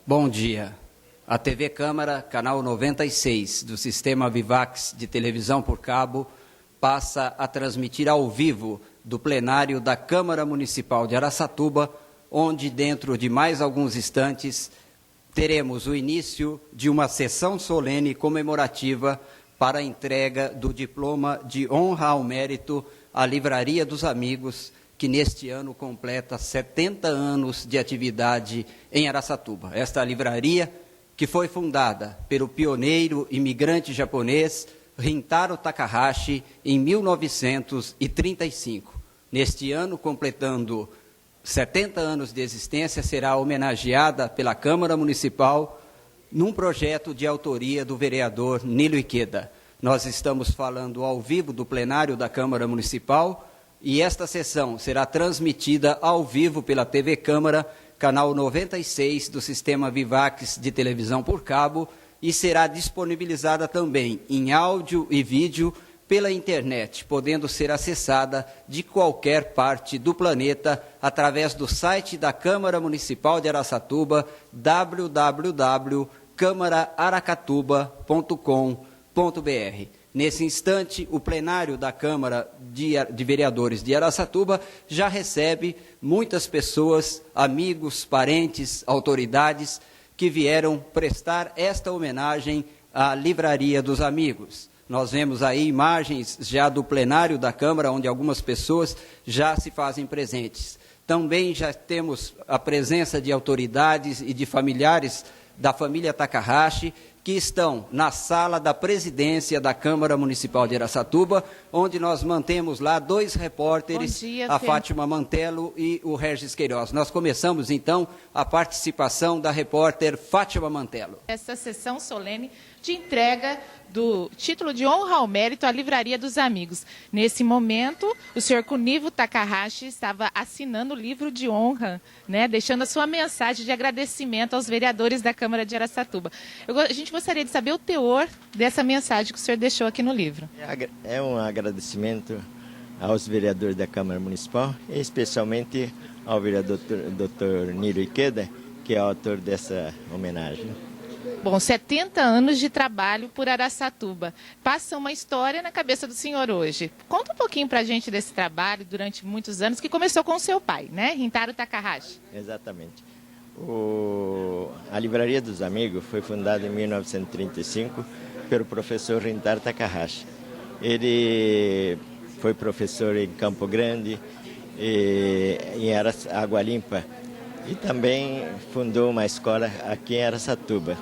Bom dia. A TV Câmara, canal 96 do Sistema Vivax de televisão por cabo, passa a transmitir ao vivo do plenário da Câmara Municipal de Araçatuba, onde dentro de mais alguns instantes teremos o início de uma sessão solene comemorativa para a entrega do diploma de honra ao mérito à Livraria dos Amigos, que neste ano completa 70 anos de atividade em Araçatuba. Esta livraria, que foi fundada pelo pioneiro imigrante japonês Rintaro Takahashi em 1935. Neste ano, completando 70 anos de existência, será homenageada pela Câmara Municipal num projeto de autoria do vereador Nilo Ikeda. Nós estamos falando ao vivo do plenário da Câmara Municipal e esta sessão será transmitida ao vivo pela TV Câmara, canal 96 do Sistema Vivax de televisão por cabo, e será disponibilizada também em áudio e vídeo pela internet, podendo ser acessada de qualquer parte do planeta através do site da Câmara Municipal de Araçatuba, www.câmaraaracatuba.com.br. Nesse instante, o plenário da Câmara de Vereadores de Araçatuba já recebe muitas pessoas, amigos, parentes, autoridades, que vieram prestar esta homenagem à Livraria dos Amigos. Nós vemos aí imagens já do plenário da Câmara, onde algumas pessoas já se fazem presentes. Também já temos a presença de autoridades e de familiares da família Takahashi, que estão na sala da presidência da Câmara Municipal de Araçatuba, onde nós mantemos lá dois repórteres, a Fátima Mantelo e o Regis Queiroz. Nós começamos, então, a participação da repórter Fátima Mantelo. Essa sessão solene de entrega do título de honra ao mérito à Livraria dos Amigos. Nesse momento, o senhor Kunivo Takahashi estava assinando o livro de honra, né, deixando a sua mensagem de agradecimento aos vereadores da Câmara de Araçatuba. A gente gostaria de saber o teor dessa mensagem que o senhor deixou aqui no livro. É um agradecimento aos vereadores da Câmara Municipal, e especialmente ao vereador Dr. Nilo Ikeda, que é o autor dessa homenagem. Bom, 70 anos de trabalho por Araçatuba. Passa uma história na cabeça do senhor hoje. Conta um pouquinho para a gente desse trabalho durante muitos anos, que começou com o seu pai, né? Rintaro Takahashi. Exatamente. A Livraria dos Amigos foi fundada em 1935 pelo professor Rintaro Takahashi. Ele foi professor em Campo Grande, em Água Limpa, e também fundou uma escola aqui em Araçatuba.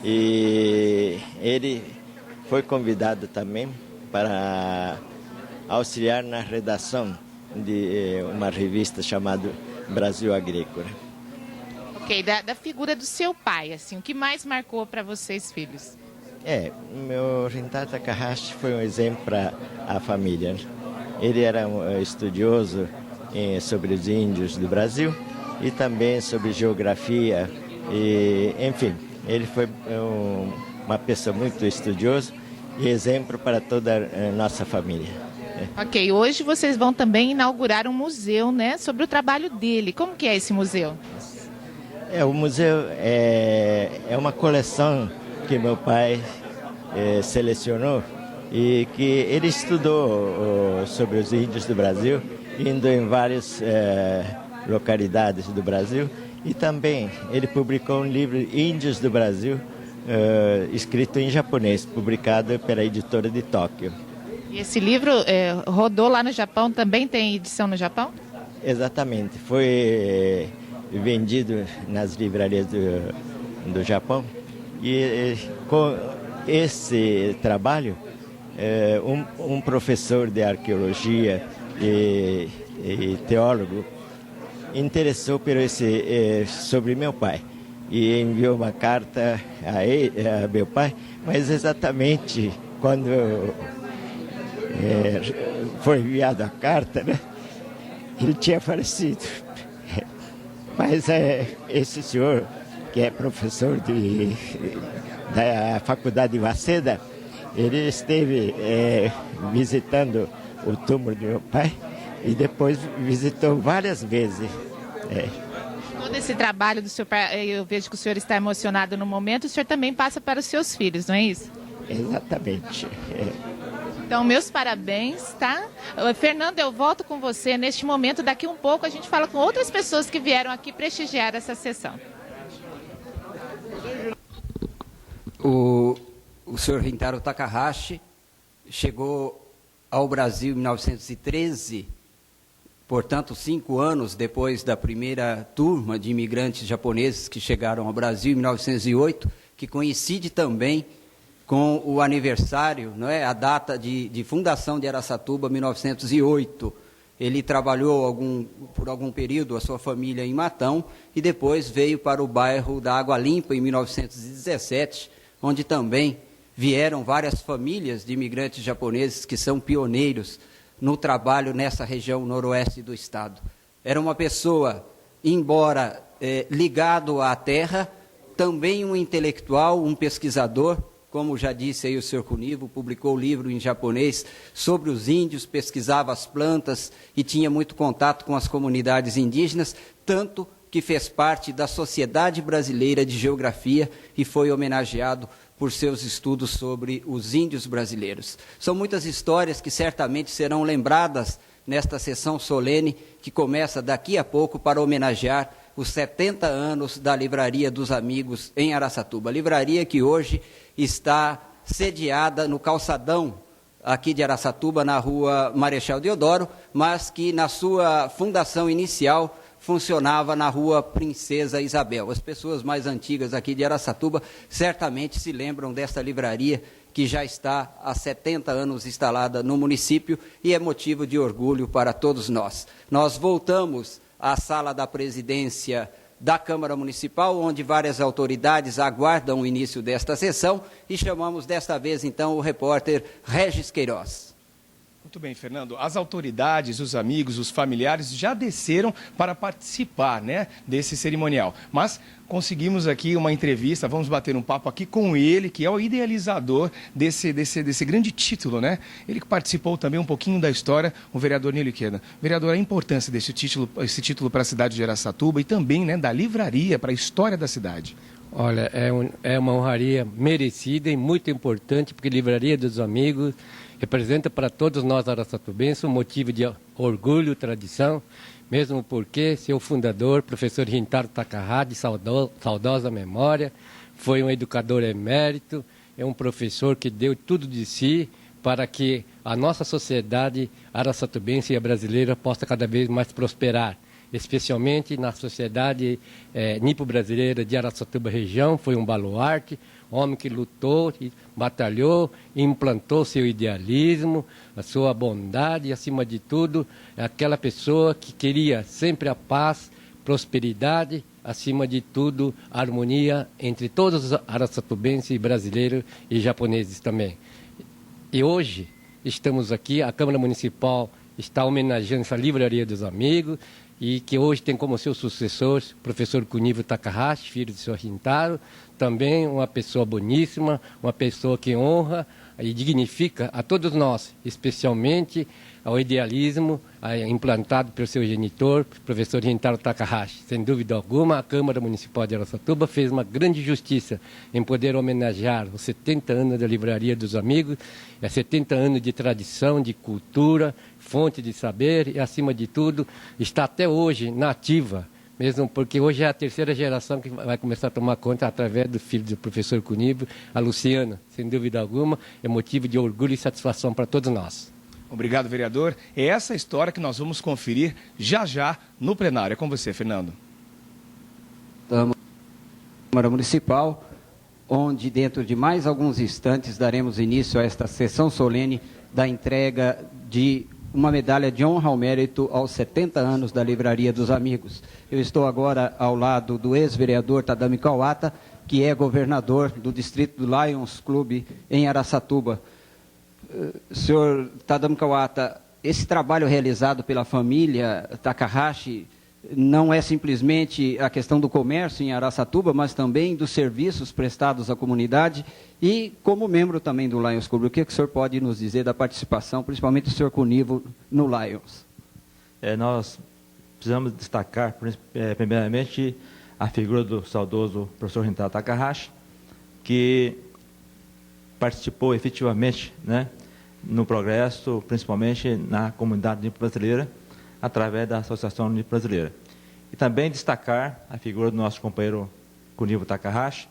E ele foi convidado também para auxiliar na redação de uma revista chamada Brasil Agrícola. Ok, da figura do seu pai, assim, o que mais marcou para vocês, filhos? Meu Rintaro Takahashi foi um exemplo para a família. Ele era um estudioso sobre os índios do Brasil e também sobre geografia, e, enfim, ele foi uma pessoa muito estudiosa e exemplo para toda a nossa família. Ok, hoje vocês vão também inaugurar um museu, né, sobre o trabalho dele. Como que é esse museu? O museu é uma coleção que meu pai selecionou e que ele estudou sobre os índios do Brasil, indo em várias localidades do Brasil, e também ele publicou um livro, Índios do Brasil, escrito em japonês, publicado pela editora de Tóquio. E esse livro rodou lá no Japão, também tem edição no Japão? Exatamente, foi vendido nas livrarias do Japão, e com esse trabalho, um professor de arqueologia e teólogo interessou por sobre meu pai e enviou uma carta a meu pai, mas exatamente quando foi enviada a carta, né, ele tinha falecido. Mas esse senhor, que é professor da Faculdade de Waseda, ele esteve visitando o túmulo de meu pai e depois visitou várias vezes. Todo esse trabalho do senhor, eu vejo que o senhor está emocionado no momento, o senhor também passa para os seus filhos, não é isso? Exatamente. Então, meus parabéns, tá? Fernando, eu volto com você neste momento. Daqui um pouco a gente fala com outras pessoas que vieram aqui prestigiar essa sessão. O senhor Rintaro Takahashi chegou ao Brasil em 1913, portanto, 5 anos depois da primeira turma de imigrantes japoneses que chegaram ao Brasil em 1908, que coincide também com o aniversário, não é, a data de fundação de Araçatuba, 1908. Ele trabalhou por algum período, a sua família em Matão, e depois veio para o bairro da Água Limpa, em 1917, onde também vieram várias famílias de imigrantes japoneses que são pioneiros no trabalho nessa região noroeste do estado. Era uma pessoa, embora ligado à terra, também um intelectual, um pesquisador. Como já disse aí o senhor Cunivo, publicou livro em japonês sobre os índios, pesquisava as plantas e tinha muito contato com as comunidades indígenas, tanto que fez parte da Sociedade Brasileira de Geografia e foi homenageado por seus estudos sobre os índios brasileiros. São muitas histórias que certamente serão lembradas nesta sessão solene que começa daqui a pouco para homenagear os 70 anos da Livraria dos Amigos em Araçatuba. Livraria que hoje está sediada no calçadão aqui de Araçatuba, na rua Marechal Deodoro, mas que na sua fundação inicial funcionava na rua Princesa Isabel. As pessoas mais antigas aqui de Araçatuba certamente se lembram desta livraria que já está há 70 anos instalada no município e é motivo de orgulho para todos nós. Nós voltamos à sala da presidência da Câmara Municipal, onde várias autoridades aguardam o início desta sessão, e chamamos desta vez, então, o repórter Regis Queiroz. Muito bem, Fernando. As autoridades, os amigos, os familiares já desceram para participar, né, desse cerimonial. Mas conseguimos aqui uma entrevista, vamos bater um papo aqui com ele, que é o idealizador desse grande título, né? Ele que participou também um pouquinho da história, o vereador Nilo Ikeda. Vereador, a importância desse título para a cidade de Araçatuba e também, né, da livraria para a história da cidade. Olha, é uma honraria merecida e muito importante, porque Livraria dos Amigos representa para todos nós araçatubenses um motivo de orgulho, tradição, mesmo porque seu fundador, professor Rintaro Takahashi, de saudosa memória, foi um educador emérito, é um professor que deu tudo de si para que a nossa sociedade araçatubense e a brasileira possa cada vez mais prosperar, especialmente na sociedade nipo-brasileira de Araçatuba região. Foi um baluarte, homem que lutou, batalhou, implantou seu idealismo, a sua bondade e, acima de tudo, aquela pessoa que queria sempre a paz, prosperidade, acima de tudo, a harmonia entre todos os araçatubenses, brasileiros e japoneses também. E hoje estamos aqui, a Câmara Municipal está homenageando essa Livraria dos Amigos, e que hoje tem como seu sucessor o professor Kunivo Takahashi, filho do senhor Rintaro, também uma pessoa boníssima, uma pessoa que honra e dignifica a todos nós, especialmente ao idealismo implantado pelo seu genitor, professor Rintaro Takahashi. Sem dúvida alguma, a Câmara Municipal de Araçatuba fez uma grande justiça em poder homenagear os 70 anos da Livraria dos Amigos, 70 anos de tradição, de cultura, fonte de saber e, acima de tudo, está até hoje na ativa, mesmo porque hoje é a terceira geração que vai começar a tomar conta através do filho do professor Cunivo, a Luciana. Sem dúvida alguma, é motivo de orgulho e satisfação para todos nós. Obrigado, vereador. É essa história que nós vamos conferir já já no plenário. É com você, Fernando. Estamos na Câmara Municipal, onde dentro de mais alguns instantes daremos início a esta sessão solene da entrega de uma medalha de honra ao mérito aos 70 anos da Livraria dos Amigos. Eu estou agora ao lado do ex-vereador Tadami Kawata, que é governador do distrito do Lions Clube em Araçatuba. Senhor Tadami Kawata, esse trabalho realizado pela família Takahashi não é simplesmente a questão do comércio em Araçatuba, mas também dos serviços prestados à comunidade e como membro também do Lions Clube. O que o senhor pode nos dizer da participação, principalmente do senhor Cunivo, no Lions? Nós precisamos destacar, primeiramente, a figura do saudoso professor Rintaro Takahashi, que participou efetivamente, né, no progresso, principalmente na comunidade nipo-brasileira, através da Associação Nipo-Brasileira. E também destacar a figura do nosso companheiro Kunivo Takahashi,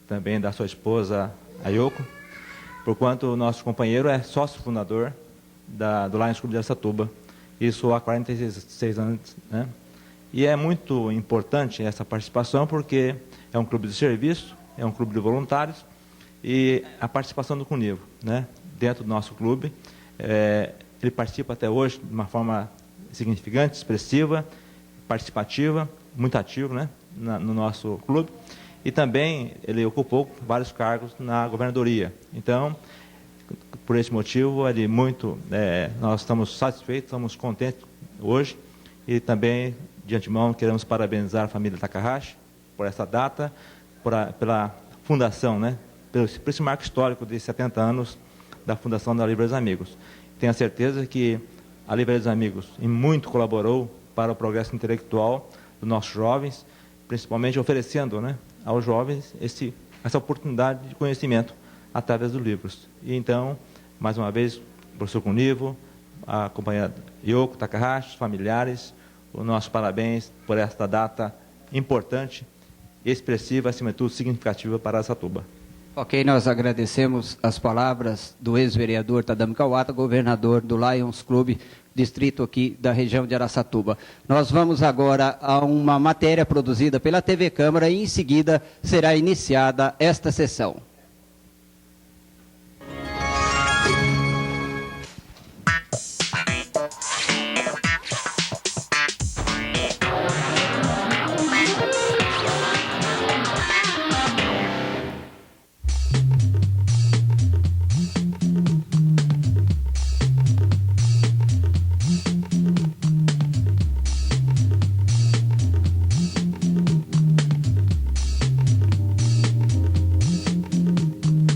também da sua esposa Ayoko, porquanto o nosso companheiro é sócio fundador do Lions Club de Araçatuba, isso há 46 anos, né? E é muito importante essa participação, porque é um clube de serviço, é um clube de voluntários, e a participação do Kunivo, né, dentro do nosso clube, ele participa até hoje de uma forma significante, expressiva, participativa, muito ativo, né, no nosso clube, e também ele ocupou vários cargos na governadoria. Então, por esse motivo, nós estamos satisfeitos, estamos contentes hoje, e também, de antemão, queremos parabenizar a família Takahashi por essa data, pela fundação, né, por esse marco histórico de 70 anos da fundação da Livraria dos Amigos. Tenho a certeza que a Livraria dos Amigos muito colaborou para o progresso intelectual dos nossos jovens, principalmente oferecendo, né, aos jovens essa oportunidade de conhecimento através dos livros. E então, mais uma vez, o professor Kunivo, a companheira Yoko Takahashi, os familiares, os nossos parabéns por esta data importante, expressiva, acima de tudo, significativa para Araçatuba. Ok, nós agradecemos as palavras do ex-vereador Tadami Kawata, governador do Lions Club, distrito aqui da região de Araçatuba. Nós vamos agora a uma matéria produzida pela TV Câmara e em seguida será iniciada esta sessão.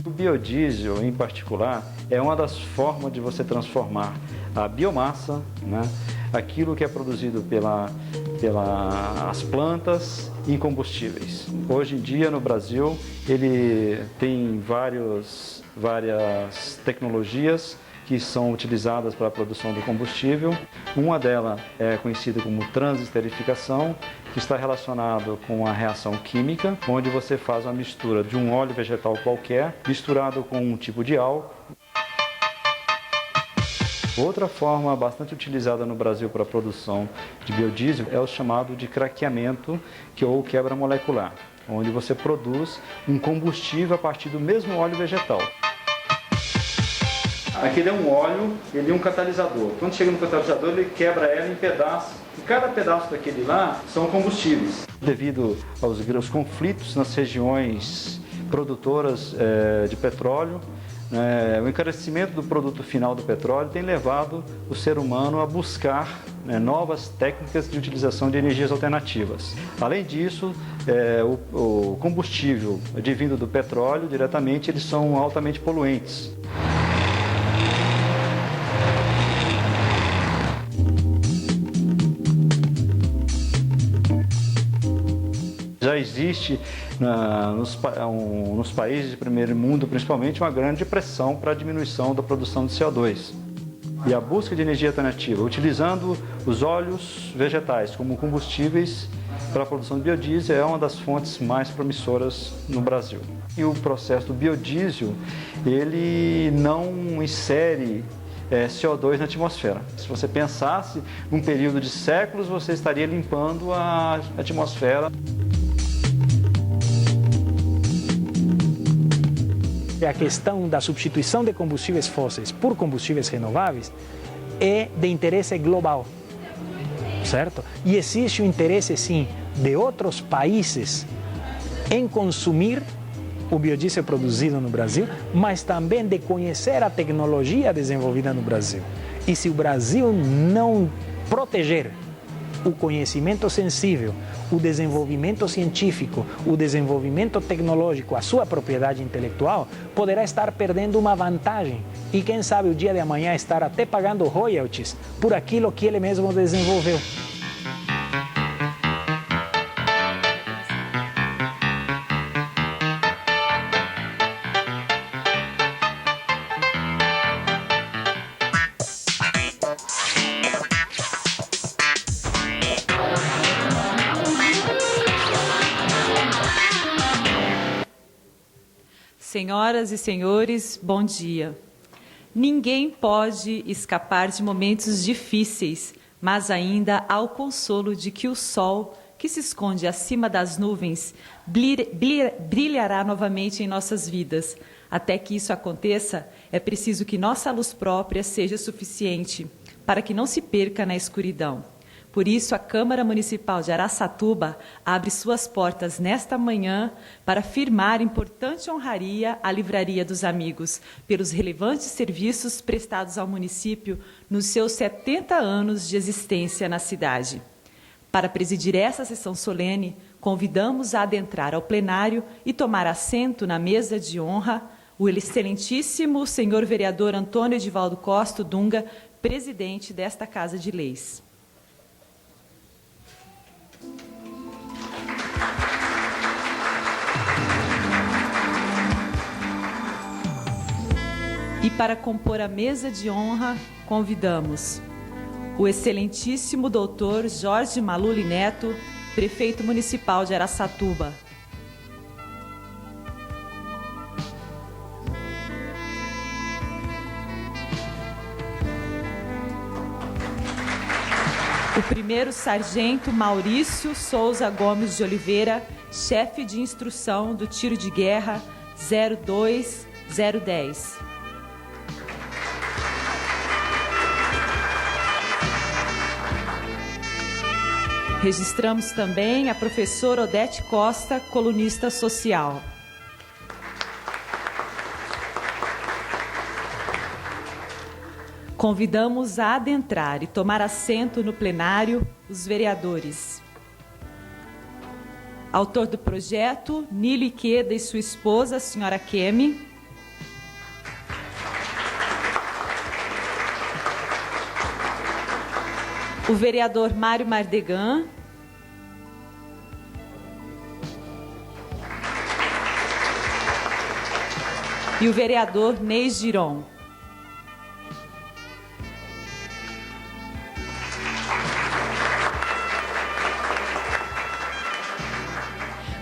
O biodiesel, em particular, é uma das formas de você transformar a biomassa, né, aquilo que é produzido pelas plantas, em combustíveis. Hoje em dia, no Brasil, ele tem várias tecnologias que são utilizadas para a produção do combustível. Uma delas é conhecida como transesterificação, que está relacionado com a reação química, onde você faz uma mistura de um óleo vegetal qualquer, misturado com um tipo de álcool. Outra forma bastante utilizada no Brasil para a produção de biodiesel é o chamado de craqueamento ou quebra molecular, onde você produz um combustível a partir do mesmo óleo vegetal. Aquele é um óleo, ele é um catalisador. Quando chega no catalisador, ele quebra ela em pedaços. E cada pedaço daquele lá são combustíveis. Devido aos conflitos nas regiões produtoras de petróleo, o encarecimento do produto final do petróleo tem levado o ser humano a buscar novas técnicas de utilização de energias alternativas. Além disso, o combustível advindo do petróleo, diretamente, eles são altamente poluentes. Já existe nos países de primeiro mundo, principalmente, uma grande pressão para a diminuição da produção de CO2. E a busca de energia alternativa, utilizando os óleos vegetais como combustíveis para a produção de biodiesel, é uma das fontes mais promissoras no Brasil. E o processo do biodiesel, ele não insere CO2 na atmosfera. Se você pensasse num período de séculos, você estaria limpando a atmosfera. A questão da substituição de combustíveis fósseis por combustíveis renováveis é de interesse global, certo? E existe o interesse, sim, de outros países em consumir o biodiesel produzido no Brasil, mas também de conhecer a tecnologia desenvolvida no Brasil. E se o Brasil não proteger o conhecimento sensível, o desenvolvimento científico, o desenvolvimento tecnológico, a sua propriedade intelectual, poderá estar perdendo uma vantagem e, quem sabe, o dia de amanhã estar até pagando royalties por aquilo que ele mesmo desenvolveu. Senhoras e senhores, bom dia. Ninguém pode escapar de momentos difíceis, mas ainda há o consolo de que o sol, que se esconde acima das nuvens, brilhará novamente em nossas vidas. Até que isso aconteça, é preciso que nossa luz própria seja suficiente para que não se perca na escuridão. Por isso, a Câmara Municipal de Araçatuba abre suas portas nesta manhã para firmar importante honraria à Livraria dos Amigos, pelos relevantes serviços prestados ao município nos seus 70 anos de existência na cidade. Para presidir essa sessão solene, convidamos a adentrar ao plenário e tomar assento na mesa de honra o excelentíssimo senhor vereador Antônio Edivaldo Costa Dunga, presidente desta Casa de Leis. E para compor a mesa de honra, convidamos o excelentíssimo doutor Jorge Maluli Neto, prefeito municipal de Araçatuba. O primeiro sargento Maurício Souza Gomes de Oliveira, chefe de instrução do Tiro de Guerra 02010. Registramos também a professora Odete Costa, colunista social. Convidamos a adentrar e tomar assento no plenário os vereadores. Autor do projeto, Nilo Iqueda e sua esposa, a senhora Kemi. O vereador Mário Mardegan. E o vereador Neis Giron.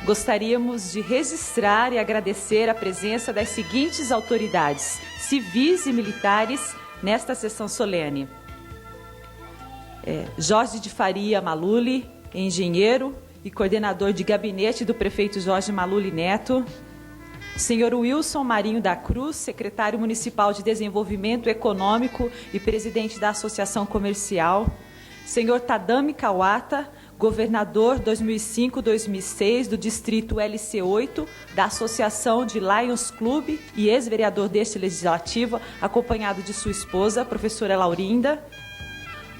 Gostaríamos de registrar e agradecer a presença das seguintes autoridades civis e militares nesta sessão solene. Jorge de Faria Maluli, engenheiro e coordenador de gabinete do prefeito Jorge Maluli Neto. Senhor Wilson Marinho da Cruz, secretário municipal de Desenvolvimento Econômico e presidente da Associação Comercial. Senhor Tadami Kawata, governador 2005-2006 do distrito LC8 da Associação de Lions Club e ex-vereador deste legislativo, acompanhado de sua esposa, professora Laurinda.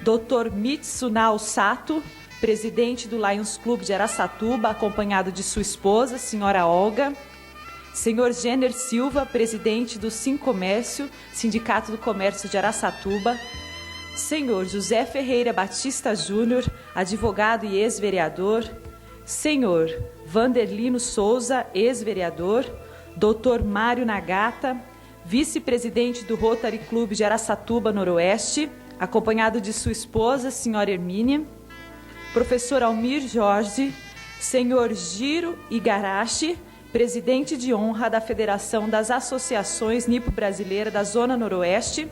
Dr. Mitsunao Sato, presidente do Lions Club de Araçatuba, acompanhado de sua esposa, senhora Olga. Senhor Jenner Silva, presidente do Sincomércio, Sindicato do Comércio de Araçatuba. Senhor José Ferreira Batista Júnior, advogado e ex-vereador. Senhor Vanderlino Souza, ex-vereador. Dr. Mário Nagata, vice-presidente do Rotary Club de Araçatuba Noroeste, acompanhado de sua esposa, senhora Hermínia. Professor Almir Jorge. Senhor Giro Igarashi, presidente de honra da Federação das Associações Nipo-Brasileira da Zona Noroeste,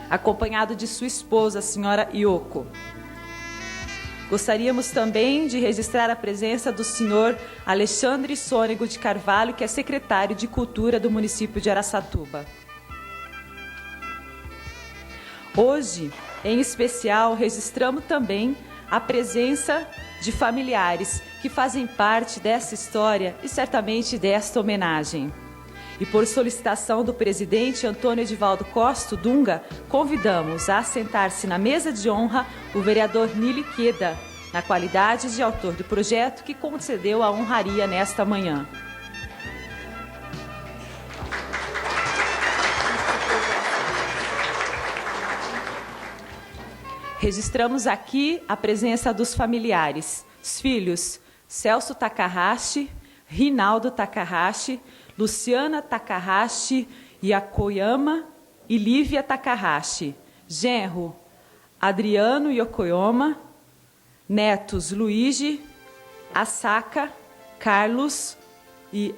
acompanhado de sua esposa, a senhora Yoko. Gostaríamos também de registrar a presença do senhor Alexandre Sônego de Carvalho, que é secretário de Cultura do município de Araçatuba. Hoje, em especial, registramos também a presença de familiares que fazem parte dessa história e certamente desta homenagem. E por solicitação do presidente Antônio Edivaldo Costa Dunga, convidamos a assentar-se na mesa de honra o vereador Nilo Iqueda, na qualidade de autor do projeto que concedeu a honraria nesta manhã. Registramos aqui a presença dos familiares, os filhos Celso Takahashi, Rinaldo Takahashi, Luciana Takahashi Yakoyama e Lívia Takahashi, genro Adriano Yokoyama, netos Luigi, Asaka, Carlos e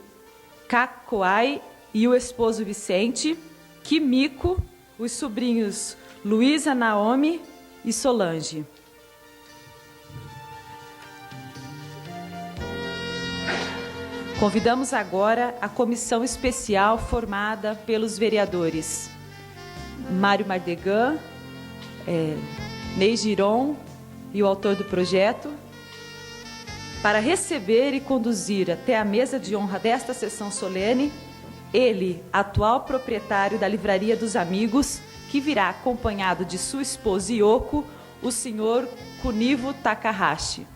Cacoai e o esposo Vicente, Quimico, os sobrinhos Luísa, Naomi e Solange. Convidamos agora a comissão especial formada pelos vereadores Mário Mardegan, Ney Giron e o autor do projeto, para receber e conduzir até a mesa de honra desta sessão solene, ele, atual proprietário da Livraria dos Amigos, que virá acompanhado de sua esposa Yoko, o senhor Kunivo Takahashi.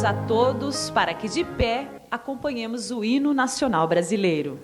A todos para que de pé acompanhemos o hino nacional brasileiro.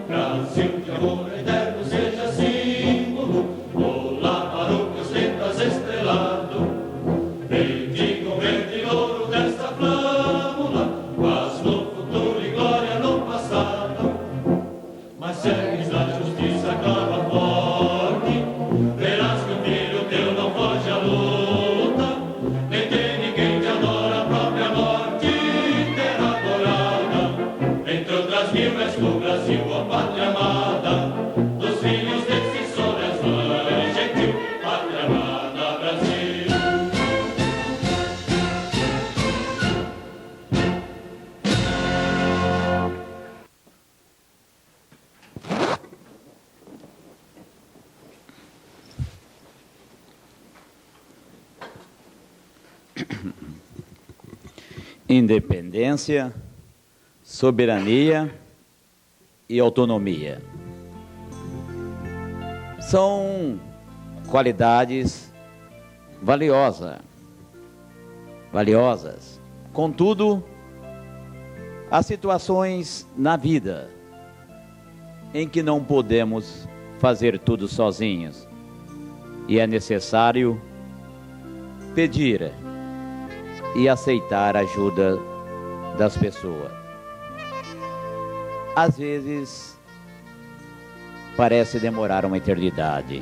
Brasil, que amor eterno seja do Brasil, a pátria amada, dos filhos desse sol és mãe gentil, pátria amada Brasil. Independência, soberania e autonomia. São qualidades valiosas. Contudo, há situações na vida em que não podemos fazer tudo sozinhos e é necessário pedir e aceitar a ajuda das pessoas. Às vezes, parece demorar uma eternidade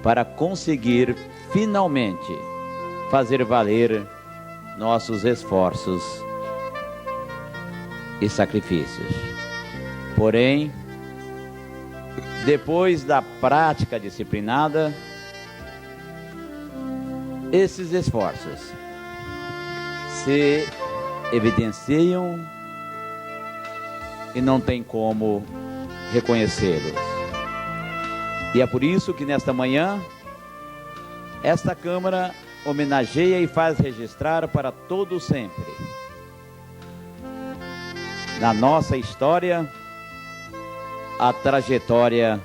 para conseguir finalmente fazer valer nossos esforços e sacrifícios. Porém, depois da prática disciplinada, esses esforços se evidenciam e não tem como reconhecê-los. E é por isso que nesta manhã, esta Câmara homenageia e faz registrar para todo sempre, na nossa história, a trajetória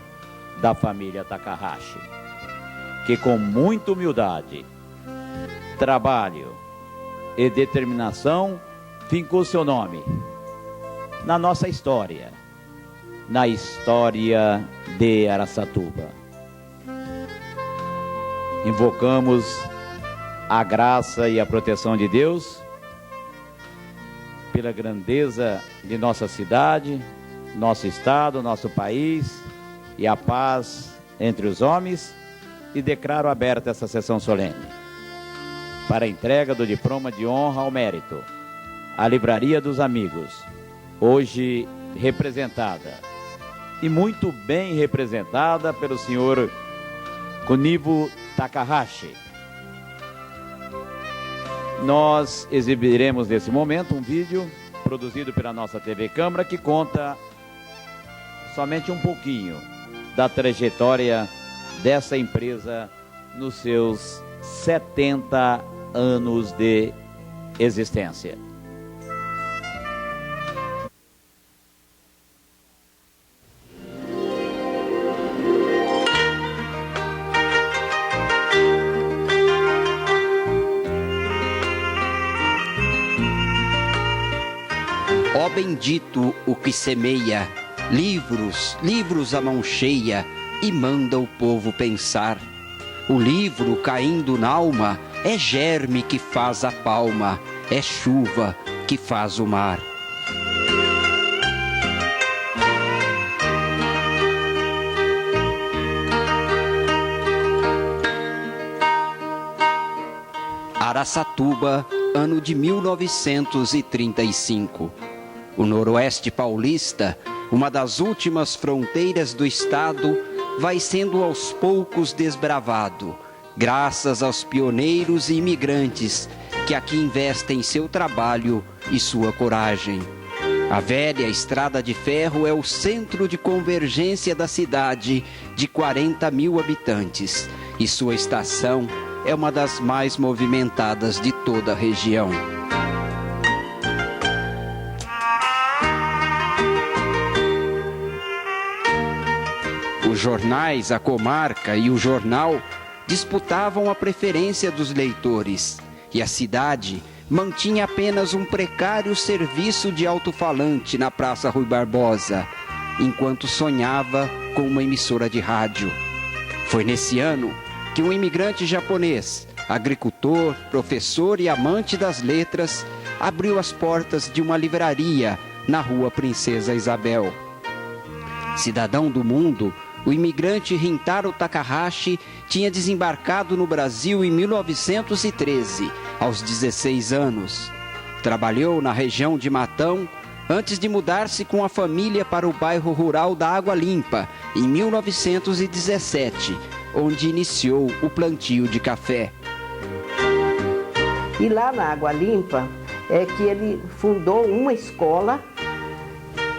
da família Takahashi, que com muita humildade, trabalho e determinação fincou seu nome na nossa história, na história de Araçatuba. Invocamos a graça e a proteção de Deus pela grandeza de nossa cidade, nosso estado, nosso país e a paz entre os homens, e declaro aberta essa sessão solene para a entrega do diploma de honra ao mérito à Livraria dos Amigos, hoje representada e muito bem representada pelo senhor Kunivo Takahashi. Nós exibiremos nesse momento um vídeo produzido pela nossa TV Câmara que conta somente um pouquinho da trajetória dessa empresa nos seus 70 anos de existência. Ó bendito o que semeia livros, livros à mão cheia, e manda o povo pensar. O livro caindo na alma é germe que faz a palma, é chuva que faz o mar. Araçatuba, ano de 1935. O noroeste paulista, uma das últimas fronteiras do estado, vai sendo aos poucos desbravado, graças aos pioneiros e imigrantes que aqui investem seu trabalho e sua coragem. A velha estrada de ferro é o centro de convergência da cidade de 40 mil habitantes e sua estação é uma das mais movimentadas de toda a região. Os jornais, a comarca e o jornal disputavam a preferência dos leitores e a cidade mantinha apenas um precário serviço de alto-falante na Praça Rui Barbosa, enquanto sonhava com uma emissora de rádio. Foi nesse ano que um imigrante japonês, agricultor, professor e amante das letras, abriu as portas de uma livraria na Rua Princesa Isabel. Cidadão do mundo, o imigrante Rintaro Takahashi tinha desembarcado no Brasil em 1913, aos 16 anos. Trabalhou na região de Matão antes de mudar-se com a família para o bairro rural da Água Limpa, em 1917, onde iniciou o plantio de café. E lá na Água Limpa é que ele fundou uma escola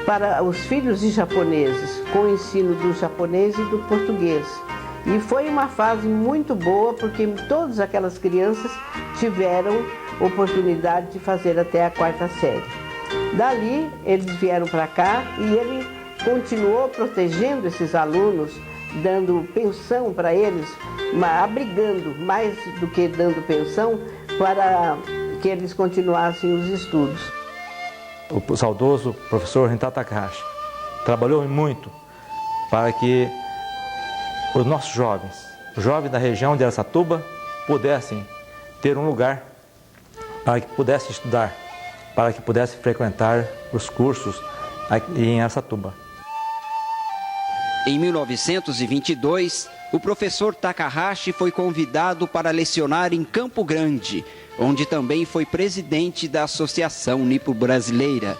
para os filhos de japoneses, com o ensino do japonês e do português. E foi uma fase muito boa, porque todas aquelas crianças tiveram oportunidade de fazer até a 4ª série. Dali, eles vieram para cá e ele continuou protegendo esses alunos, dando pensão para eles, abrigando mais do que dando pensão, para que eles continuassem os estudos. O saudoso professor Rintaro Takahashi trabalhou muito para que os nossos jovens, os jovens da região de Araçatuba, pudessem ter um lugar para que pudessem estudar, para que pudessem frequentar os cursos aqui em Araçatuba. Em 1922, o professor Takahashi foi convidado para lecionar em Campo Grande, onde também foi presidente da Associação Nipo-Brasileira.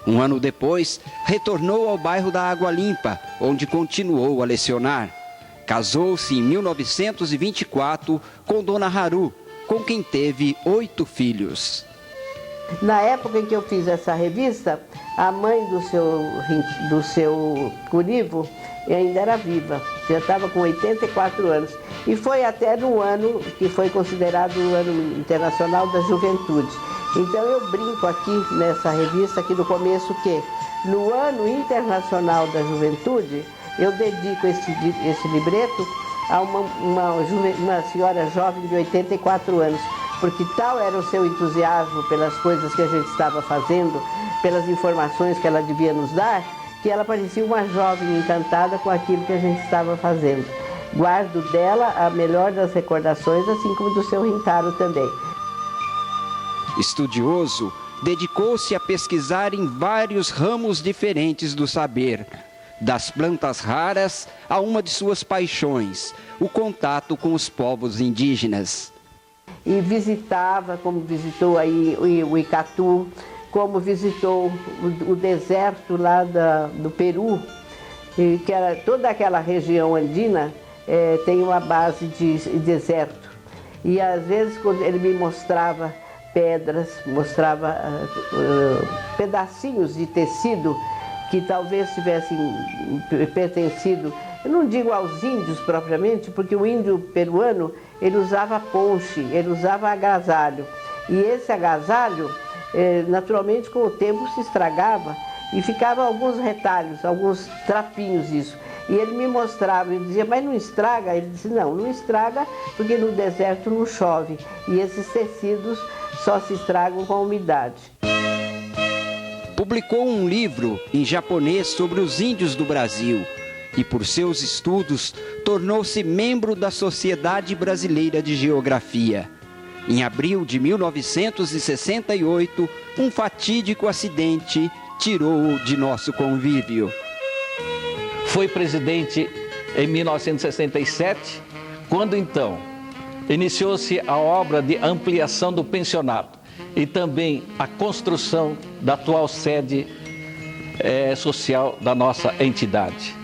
Um ano depois, retornou ao bairro da Água Limpa, onde continuou a lecionar. Casou-se em 1924 com Dona Haru, com quem teve 8 filhos. Na época em que eu fiz essa revista, a mãe do seu Cunivo ainda era viva, já estava com 84 anos. E foi até no ano que foi considerado o Ano Internacional da Juventude. Então eu brinco aqui nessa revista, aqui no começo, que no Ano Internacional da Juventude, eu dedico esse libreto a uma senhora jovem de 84 anos, porque tal era o seu entusiasmo pelas coisas que a gente estava fazendo, pelas informações que ela devia nos dar, que ela parecia uma jovem encantada com aquilo que a gente estava fazendo. Guardo dela a melhor das recordações, assim como do seu Rintaro também. Estudioso, dedicou-se a pesquisar em vários ramos diferentes do saber, das plantas raras a uma de suas paixões, o contato com os povos indígenas. E visitava, como visitou aí o Icatu, como visitou o deserto lá do Peru, que era toda aquela região andina, tem uma base de deserto. E às vezes quando ele me mostrava pedras, mostrava pedacinhos de tecido que talvez tivessem pertencido, eu não digo aos índios propriamente, porque o índio peruano, ele usava ponche, ele usava agasalho. E esse agasalho, naturalmente, com o tempo se estragava e ficavam alguns retalhos, alguns trapinhos disso. E ele me mostrava, ele dizia, mas não estraga? Ele disse, não, não estraga porque no deserto não chove. E esses tecidos só se estragam com a umidade. Publicou um livro em japonês sobre os índios do Brasil e, por seus estudos, tornou-se membro da Sociedade Brasileira de Geografia. Em abril de 1968, um fatídico acidente tirou-o de nosso convívio. Foi presidente em 1967, quando então iniciou-se a obra de ampliação do pensionato e também a construção da atual sede social da nossa entidade.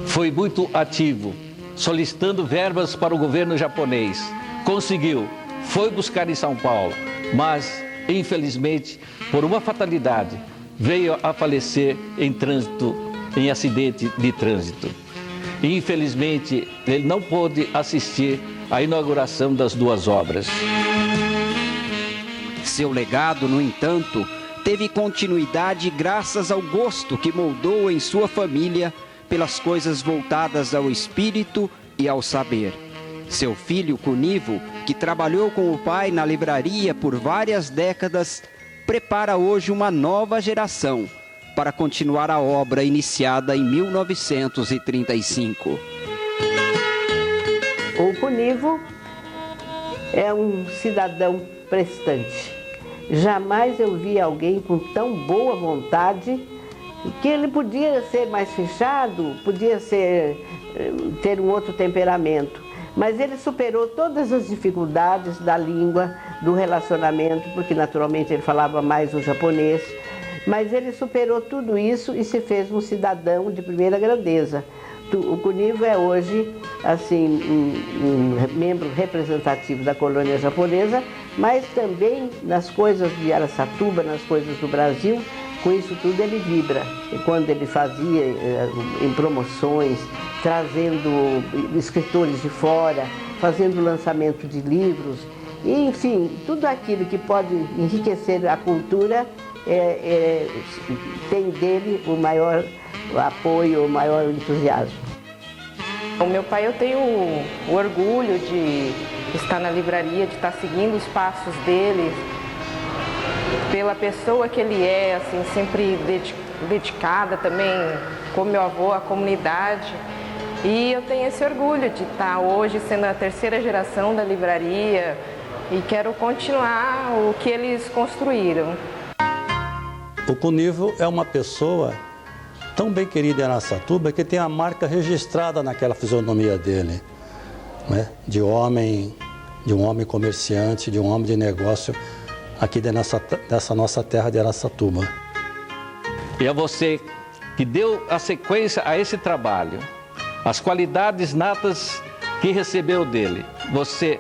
Foi muito ativo, solicitando verbas para o governo japonês. Conseguiu, foi buscar em São Paulo, mas, infelizmente, por uma fatalidade, veio a falecer em acidente de trânsito. E, infelizmente, ele não pôde assistir à inauguração das 2 obras. Seu legado, no entanto, teve continuidade graças ao gosto que moldou em sua família pelas coisas voltadas ao espírito e ao saber. Seu filho Cunivo, que trabalhou com o pai na livraria por várias décadas, prepara hoje uma nova geração para continuar a obra iniciada em 1935. O Cunivo é um cidadão prestante. Jamais eu vi alguém com tão boa vontade, que ele podia ser mais fechado, podia ter um outro temperamento, mas ele superou todas as dificuldades da língua, do relacionamento, porque naturalmente ele falava mais o japonês, Mas ele superou tudo isso e se fez um cidadão de primeira grandeza. O Cunivo é hoje assim, um membro representativo da colônia japonesa, mas também nas coisas de Araçatuba, nas coisas do Brasil, com isso tudo ele vibra. E quando ele fazia em promoções, trazendo escritores de fora, fazendo lançamento de livros, e, enfim, tudo aquilo que pode enriquecer a cultura tem dele o maior apoio, o maior entusiasmo. O meu pai, eu tenho o orgulho de estar na livraria, de estar seguindo os passos dele, pela pessoa que ele é, assim, sempre dedicada também, como meu avô, à comunidade. E eu tenho esse orgulho de estar hoje sendo a terceira geração da livraria e quero continuar o que eles construíram. O Cunivo é uma pessoa tão bem querida em Araçatuba que tem a marca registrada naquela fisionomia dele, né? De um homem comerciante, de um homem de negócio aqui dessa nossa terra de Araçatuba. E a você que deu a sequência a esse trabalho, as qualidades natas que recebeu dele, você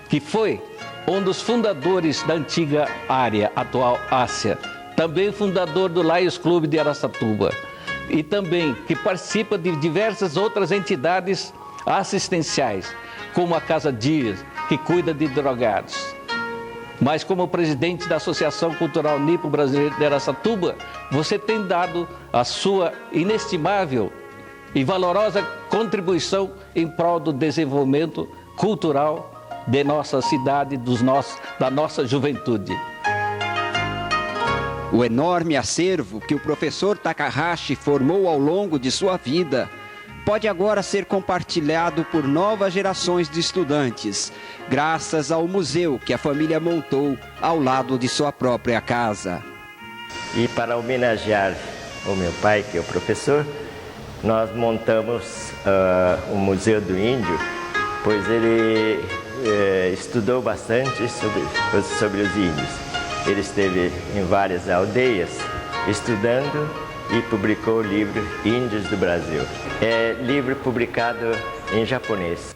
que foi um dos fundadores da antiga área, atual Ásia, também fundador do Lions Club de Araçatuba e também que participa de diversas outras entidades assistenciais, como a Casa Dias, que cuida de drogados. Mas como presidente da Associação Cultural Nipo Brasileira de Araçatuba, você tem dado a sua inestimável e valorosa contribuição em prol do desenvolvimento cultural de nossa cidade, da nossa juventude. O enorme acervo que o professor Takahashi formou ao longo de sua vida pode agora ser compartilhado por novas gerações de estudantes, graças ao museu que a família montou ao lado de sua própria casa. E para homenagear o meu pai, que é o professor, nós montamos o Museu do Índio, pois ele estudou bastante sobre os índios. Ele esteve em várias aldeias estudando e publicou o livro Índios do Brasil. É livro publicado em japonês.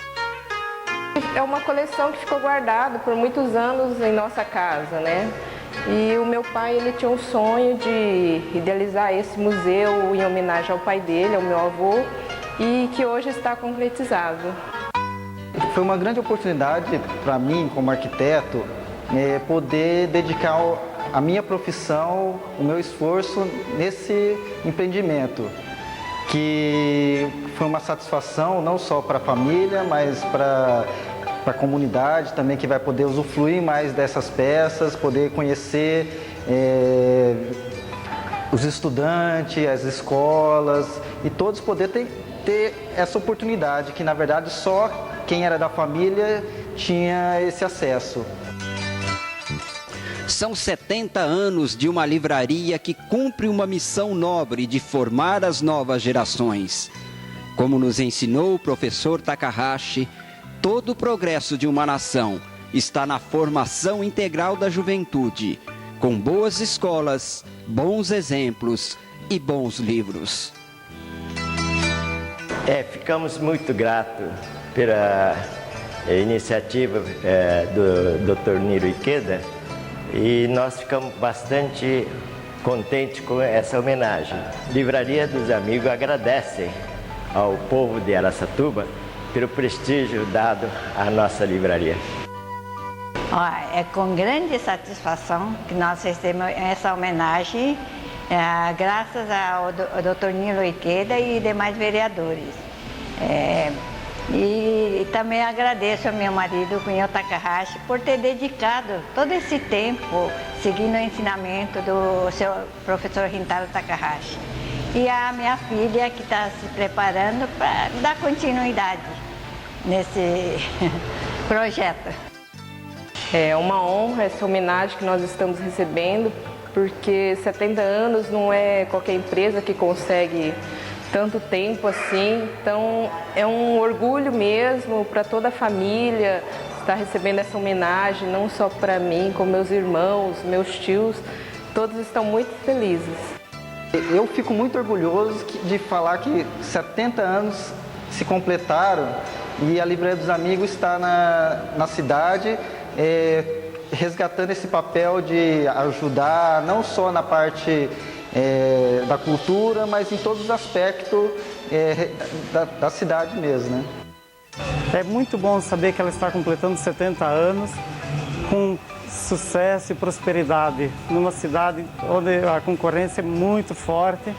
É uma coleção que ficou guardada por muitos anos em nossa casa, né? E o meu pai, ele tinha um sonho de idealizar esse museu em homenagem ao pai dele, ao meu avô, e que hoje está concretizado. Foi uma grande oportunidade para mim, como arquiteto, poder dedicar a minha profissão, o meu esforço nesse empreendimento, que foi uma satisfação não só para a família, mas para a comunidade também, que vai poder usufruir mais dessas peças, poder conhecer os estudantes, as escolas, e todos poder ter essa oportunidade, que na verdade só quem era da família tinha esse acesso. São 70 anos de uma livraria que cumpre uma missão nobre de formar as novas gerações. Como nos ensinou o professor Takahashi, todo o progresso de uma nação está na formação integral da juventude, com boas escolas, bons exemplos e bons livros. Ficamos muito gratos pela iniciativa do Dr. Niro Ikeda, e nós ficamos bastante contentes com essa homenagem. Livraria dos Amigos agradece ao povo de Araçatuba pelo prestígio dado à nossa livraria. É com grande satisfação que nós recebemos essa homenagem, graças ao Dr. Niro Ikeda e demais vereadores. E também agradeço ao meu marido, o Cunhão Takahashi, por ter dedicado todo esse tempo seguindo o ensinamento do seu professor Rintaro Takahashi. E a minha filha, que está se preparando para dar continuidade nesse projeto. É uma honra essa homenagem que nós estamos recebendo, porque 70 anos não é qualquer empresa que consegue tanto tempo assim, então é um orgulho mesmo para toda a família estar recebendo essa homenagem, não só para mim, como meus irmãos, meus tios, Todos estão muito felizes. Eu fico muito orgulhoso de falar que 70 anos se completaram e a Livraria dos Amigos está na cidade, resgatando esse papel de ajudar, não só na parte da cultura, mas em todos os aspectos da cidade mesmo, né? É muito bom saber que ela está completando 70 anos com sucesso e prosperidade, numa cidade onde a concorrência é muito forte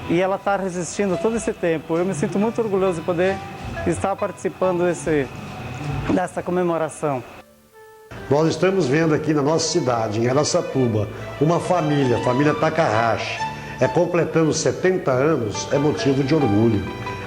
e ela está resistindo todo esse tempo. Eu me sinto muito orgulhoso de poder estar participando dessa comemoração. Nós estamos vendo aqui na nossa cidade, em Araçatuba, uma família, a família Takahashi, completando 70 anos, é motivo de orgulho,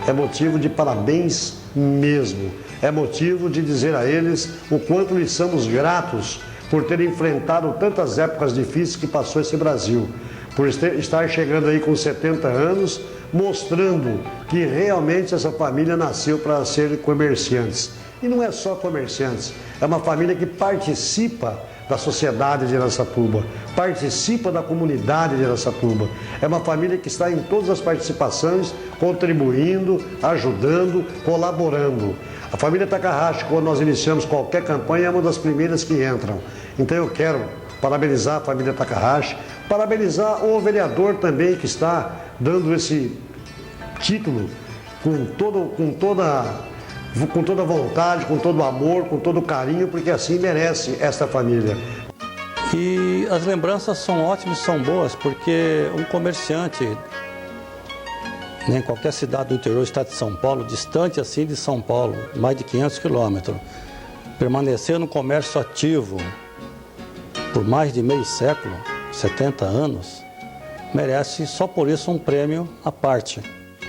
é motivo de parabéns mesmo, é motivo de dizer a eles o quanto lhes somos gratos por terem enfrentado tantas épocas difíceis que passou esse Brasil, por estar chegando aí com 70 anos, mostrando que realmente essa família nasceu para ser comerciantes. E não é só comerciantes, é uma família que participa da sociedade de Araçatuba, participa da comunidade de Araçatuba. É uma família que está em todas as participações, contribuindo, ajudando, colaborando. A família Takahashi, quando nós iniciamos qualquer campanha, é uma das primeiras que entram. Então eu quero parabenizar a família Takahashi, parabenizar o vereador também que está dando esse título com toda vontade, com todo amor, com todo carinho, porque assim merece esta família. E as lembranças são ótimas, são boas, porque um comerciante, em qualquer cidade do interior do estado de São Paulo, distante assim de São Paulo, mais de 500 quilômetros, permanecer no comércio ativo por mais de meio século, 70 anos, merece só por isso um prêmio à parte.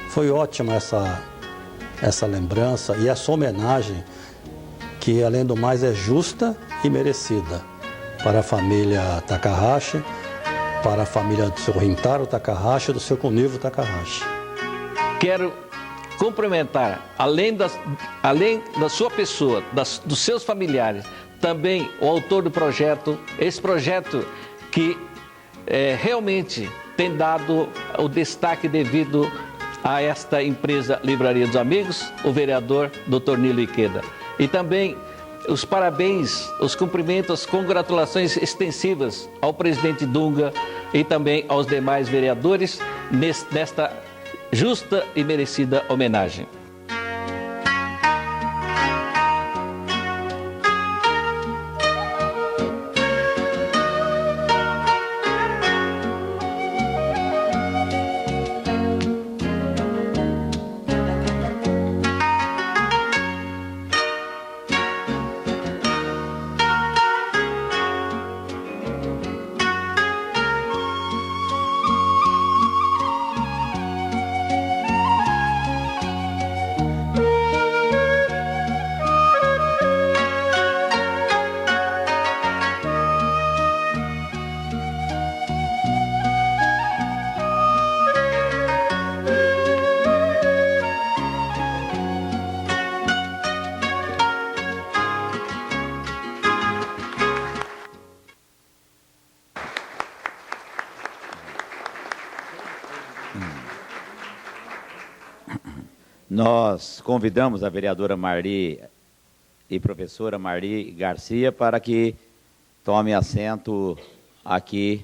Foi ótima essa lembrança e essa homenagem que, além do mais, é justa e merecida para a família Takahashi, para a família do seu Rintaro Takahashi e do seu Kunivo Takahashi. Quero cumprimentar, além da sua pessoa, dos seus familiares, também o autor do projeto, esse projeto que realmente tem dado o destaque devido a esta empresa Livraria dos Amigos, o vereador Dr. Nilo Ikeda. E também os parabéns, os cumprimentos, as congratulações extensivas ao presidente Dunga e também aos demais vereadores nesta justa e merecida homenagem. Nós convidamos a vereadora Marli e professora Marli Garcia para que tome assento aqui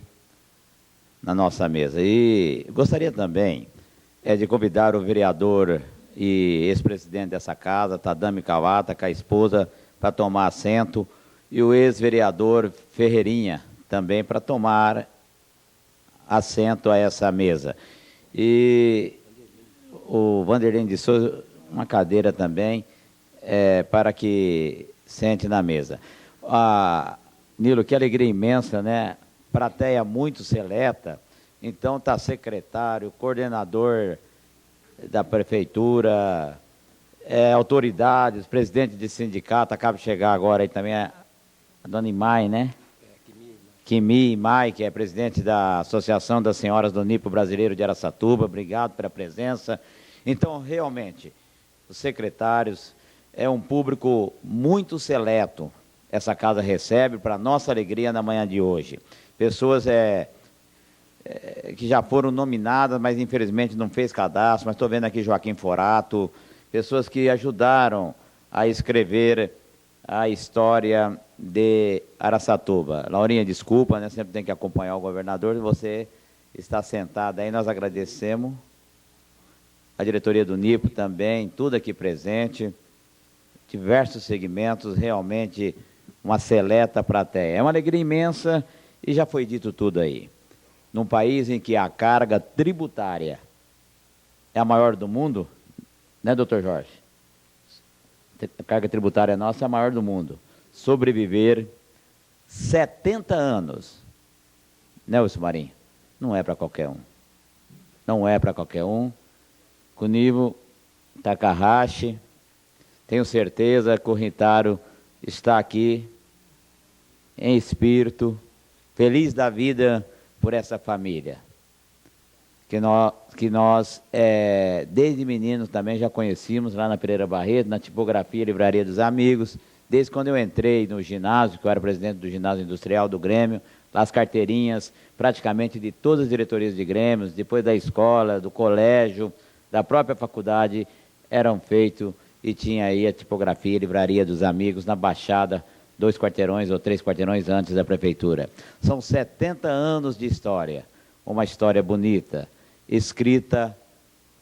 na nossa mesa. E gostaria também de convidar o vereador e ex-presidente dessa casa, Tadami Kawata, com a esposa, para tomar assento, e o ex-vereador Ferreirinha também para tomar assento a essa mesa. E o Vanderlei de Souza, uma cadeira também, para que sente na mesa. Nilo, que alegria imensa, né? Plateia muito seleta, então está secretário, coordenador da prefeitura, autoridades, presidente de sindicato, acaba de chegar agora aí também a dona Imai, né? Kimi Imai, que é presidente da Associação das Senhoras do Nipo Brasileiro de Araçatuba, obrigado pela presença. Então, realmente, os secretários, é um público muito seleto, essa casa recebe, para nossa alegria na manhã de hoje. Pessoas que já foram nominadas, mas infelizmente não fez cadastro, mas estou vendo aqui Joaquim Forato, pessoas que ajudaram a escrever a história de Araçatuba. Laurinha, desculpa, né? Sempre tem que acompanhar o governador, você está sentada aí, nós agradecemos. A diretoria do NIPO também, tudo aqui presente, diversos segmentos, realmente uma seleta plateia. É uma alegria imensa e já foi dito tudo aí. Num país em que a carga tributária é a maior do mundo, né, doutor Jorge? A carga tributária nossa é a maior do mundo. Sobreviver 70 anos, né, Wilson Marinho? Não é para qualquer um. Não é para qualquer um. Cunivo Takahashi, tenho certeza que o Rintaro está aqui em espírito, feliz da vida por essa família, que nós desde meninos também já conhecíamos lá na Pereira Barreto, na tipografia Livraria dos Amigos, desde quando eu entrei no ginásio, que eu era presidente do ginásio industrial do Grêmio, lá as carteirinhas praticamente de todas as diretorias de Grêmios, depois da escola, do colégio, da própria faculdade, eram feitos e tinha aí a tipografia Livraria dos Amigos na Baixada, 2 quarteirões ou 3 quarteirões antes da prefeitura. São 70 anos de história, uma história bonita, escrita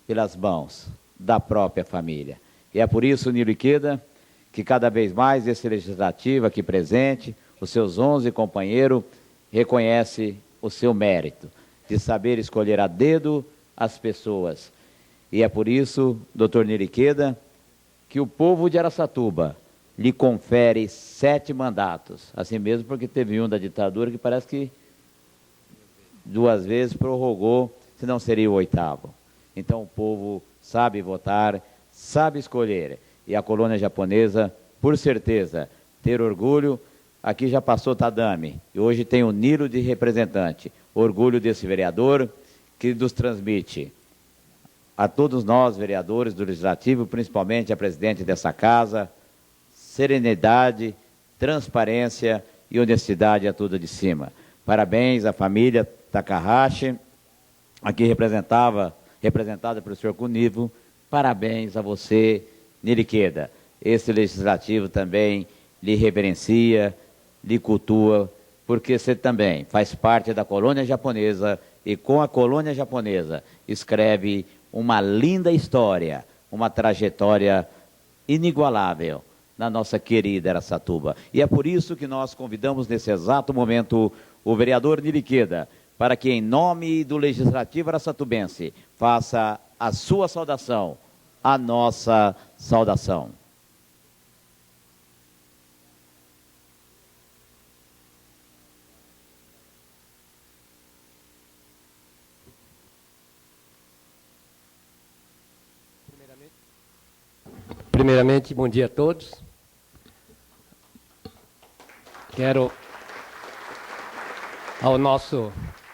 pelas mãos da própria família. E é por isso, Nilo Ikeda, que cada vez mais esse legislativo aqui presente, os seus 11 companheiros, reconhece o seu mérito de saber escolher a dedo as pessoas. E é por isso, doutor Nilo Ikeda, que o povo de Araçatuba lhe confere 7 mandatos. Assim mesmo, porque teve um da ditadura que parece que 2 vezes prorrogou, senão seria o 8º. Então o povo sabe votar, sabe escolher. E a colônia japonesa, por certeza, ter orgulho. Aqui já passou Tadami, e hoje tem o Nilo de representante. Orgulho desse vereador que nos transmite a todos nós, vereadores do Legislativo, principalmente a presidente dessa casa, serenidade, transparência e honestidade a tudo de cima. Parabéns à família Takahashi, aqui representada pelo senhor Cunivo. Parabéns a você, Nilo Ikeda. Esse legislativo também lhe reverencia, lhe cultua, porque você também faz parte da colônia japonesa e com a colônia japonesa escreve uma linda história, uma trajetória inigualável na nossa querida Araçatuba. E é por isso que nós convidamos nesse exato momento o vereador Nilo Ikeda, para que em nome do Legislativo araçatubense faça a sua saudação, a nossa saudação. Primeiramente, bom dia a todos. Quero ao nosso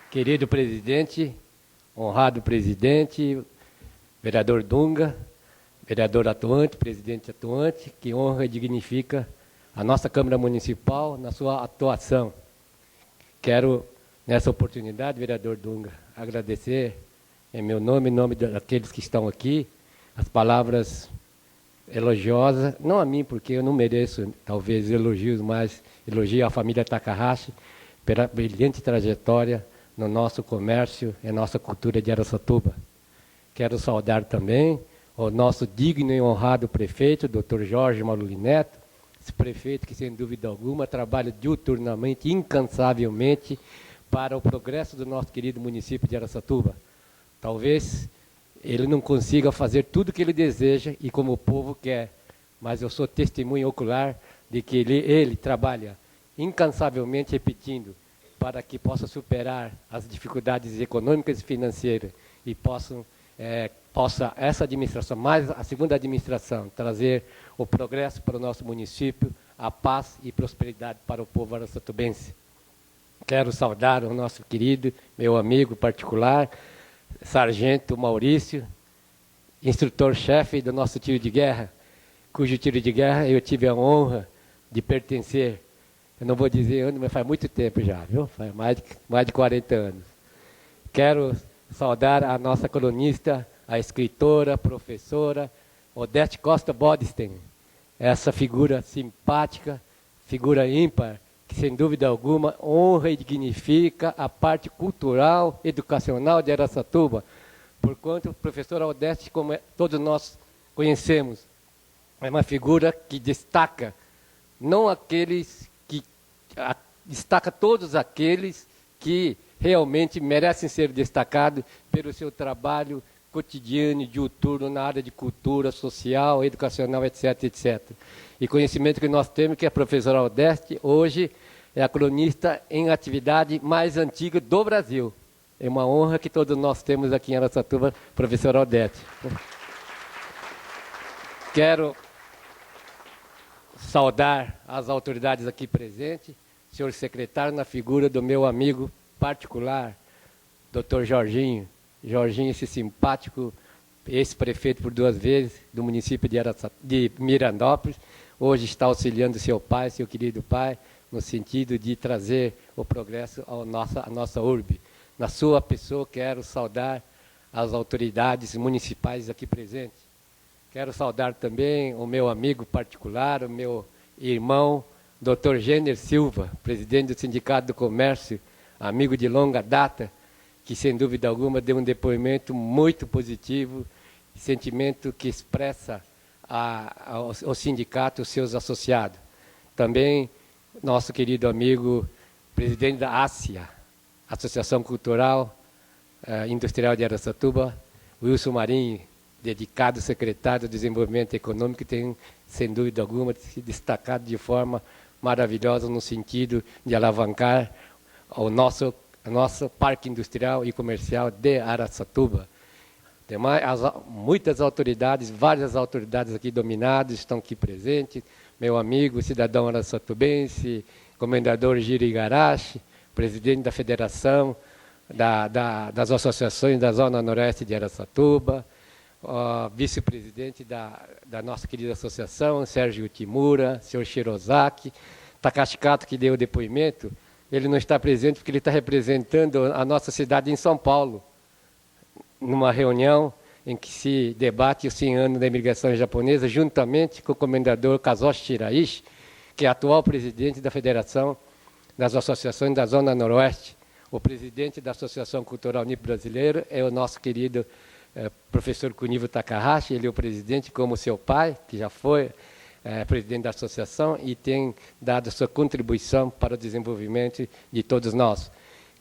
querido presidente, honrado presidente, vereador Dunga, vereador atuante, presidente atuante, que honra e dignifica a nossa Câmara Municipal na sua atuação. Quero, nessa oportunidade, vereador Dunga, agradecer em meu nome, em nome daqueles que estão aqui, as palavras elogiosa, não a mim, porque eu não mereço, talvez, elogios, mas elogio à família Takahashi pela brilhante trajetória no nosso comércio e nossa cultura de Araçatuba. Quero saudar também o nosso digno e honrado prefeito, Dr. Jorge Maluli Neto, esse prefeito que, sem dúvida alguma, trabalha diuturnamente, incansavelmente, para o progresso do nosso querido município de Araçatuba. Talvez ele não consiga fazer tudo o que ele deseja e como o povo quer, mas eu sou testemunha ocular de que ele trabalha incansavelmente repetindo para que possa superar as dificuldades econômicas e financeiras e possa essa administração, mais a segunda administração, trazer o progresso para o nosso município, a paz e prosperidade para o povo araçatubense. Quero saudar o nosso querido, meu amigo particular, Sargento Maurício, instrutor-chefe do nosso tiro de guerra, cujo tiro de guerra eu tive a honra de pertencer. Eu não vou dizer onde, mas faz muito tempo já, viu? Faz mais de 40 anos. Quero saudar a nossa colunista, a escritora, a professora Odete Costa Bodstein, essa figura simpática, figura ímpar, que sem dúvida alguma honra e dignifica a parte cultural, educacional de Araçatuba, porquanto a professora Odete, como todos nós conhecemos, é uma figura que destaca, não aqueles que destaca todos aqueles que realmente merecem ser destacados pelo seu trabalho cotidiano e diuturno na área de cultura social, educacional, etc, etc. E conhecimento que nós temos que a professora Odete hoje é a cronista em atividade mais antiga do Brasil. É uma honra que todos nós temos aqui em Araçatuba, professora Odete. Quero saudar as autoridades aqui presentes, senhor secretário, na figura do meu amigo particular, doutor Jorginho. Jorginho, esse simpático ex-prefeito por 2 vezes do município de Mirandópolis, hoje está auxiliando seu pai, seu querido pai, no sentido de trazer o progresso à nossa urbe. Na sua pessoa, quero saudar as autoridades municipais aqui presentes. Quero saudar também o meu amigo particular, o meu irmão, Dr. Gêner Silva, presidente do Sindicato do Comércio, amigo de longa data, que sem dúvida alguma deu um depoimento muito positivo, sentimento que expressa ao sindicato, os seus associados. Também nosso querido amigo, presidente da ASIA, Associação Cultural Industrial de Araçatuba, Wilson Marinho, dedicado secretário de Desenvolvimento Econômico, que tem, sem dúvida alguma, se destacado de forma maravilhosa no sentido de alavancar o nosso parque industrial e comercial de Araçatuba. Muitas autoridades, várias autoridades aqui dominadas estão aqui presentes. Meu amigo, cidadão araçatubense, comendador Giro Igarashi, presidente da Federação das Associações da Zona Noroeste de Araçatuba, vice-presidente da nossa querida associação, Sérgio Timura, senhor Shirozaki, Takashi Kato, que deu o depoimento. Ele não está presente porque ele está representando a nossa cidade em São Paulo, numa reunião em que se debate os 100 anos da imigração japonesa, juntamente com o comendador Kazoshi Shiraishi, que é atual presidente da Federação das Associações da Zona Noroeste. O presidente da Associação Cultural Nipo-Brasileira é o nosso querido professor Kunivo Takahashi. Ele é o presidente, como seu pai, que já foi presidente da associação e tem dado sua contribuição para o desenvolvimento de todos nós.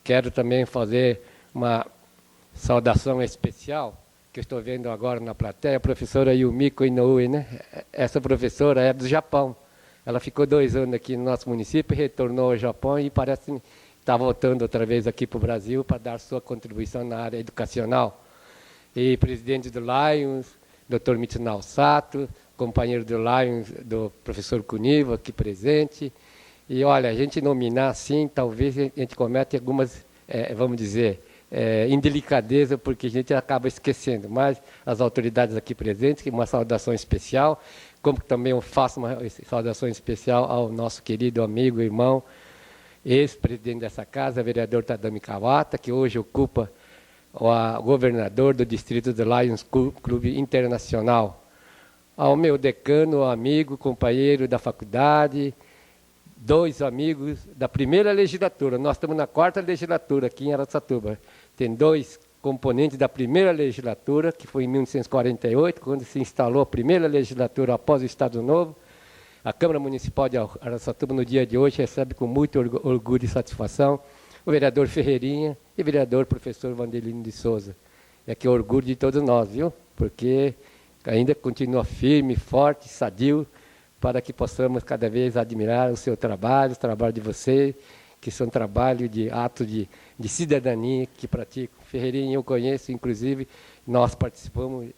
Quero também fazer uma saudação especial, que eu estou vendo agora na plateia, a professora Yumiko Inoue, né? Essa professora é do Japão. Ela ficou 2 anos aqui no nosso município, retornou ao Japão e parece estar voltando outra vez aqui para o Brasil para dar sua contribuição na área educacional. E presidente do Lions, Dr. Mitsunao Sato, companheiro do Lions, do professor Kunivo, aqui presente. E olha, a gente nominar assim, talvez a gente cometa algumas, vamos dizer, indelicadeza, porque a gente acaba esquecendo. Mas as autoridades aqui presentes, uma saudação especial, como também eu faço uma saudação especial ao nosso querido amigo, irmão, ex-presidente dessa casa, vereador Tadami Kawata, que hoje ocupa o governador do distrito do Lions Clube Internacional. Ao meu decano, amigo, companheiro da faculdade, 2 amigos da primeira legislatura. Nós estamos na 4ª legislatura aqui em Araçatuba. Tem 2 componentes da primeira legislatura, que foi em 1948, quando se instalou a primeira legislatura após o Estado Novo. A Câmara Municipal de Araçatuba, no dia de hoje, recebe com muito orgulho e satisfação o vereador Ferreirinha e o vereador professor Vandelino de Souza. É que é orgulho de todos nós, viu? Porque ainda continua firme, forte, sadio, para que possamos cada vez admirar o seu trabalho, o trabalho de vocês, que são trabalho de ato de cidadania que praticam. Ferreirinha eu conheço, inclusive, nós participamos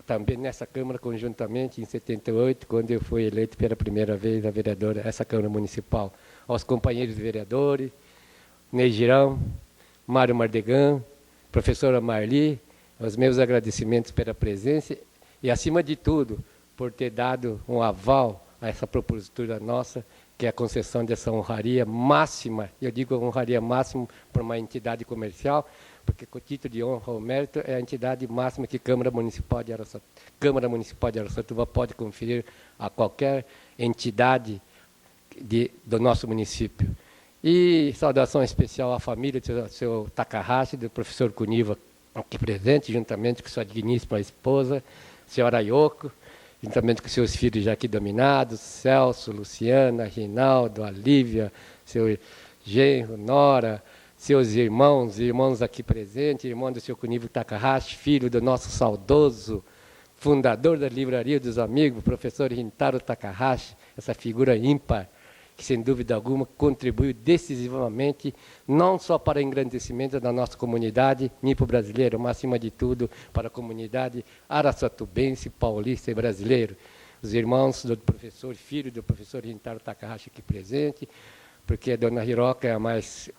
também nessa Câmara conjuntamente, em 78, quando eu fui eleito pela primeira vez a vereadora, essa Câmara Municipal. Aos companheiros vereadores, Ney Girão, Mário Mardegan, professora Marli, os meus agradecimentos pela presença e, acima de tudo, por ter dado um aval a essa propositura nossa que é a concessão dessa honraria máxima, eu digo honraria máxima para uma entidade comercial, porque com o título de honra ou mérito é a entidade máxima que a Câmara Municipal de Araçatuba pode conferir a qualquer entidade do nosso município. E saudação especial à família do seu Takahashi, do professor Kuniva, aqui presente, juntamente com sua digníssima esposa, senhora Yoko, juntamente com seus filhos já aqui dominados, Celso, Luciana, Rinaldo, Alívia, seu genro, Nora, seus irmãos aqui presentes, irmão do seu Kuniva Takahashi, filho do nosso saudoso fundador da Livraria dos Amigos, professor Rintaro Takahashi, essa figura ímpar, que sem dúvida alguma contribuiu decisivamente, não só para o engrandecimento da nossa comunidade nipo-brasileira, mas acima de tudo para a comunidade araçatubense, paulista e brasileiro. Os irmãos do professor, filho do professor Rintaro Takahashi aqui presente, porque a dona Hiroka é a mais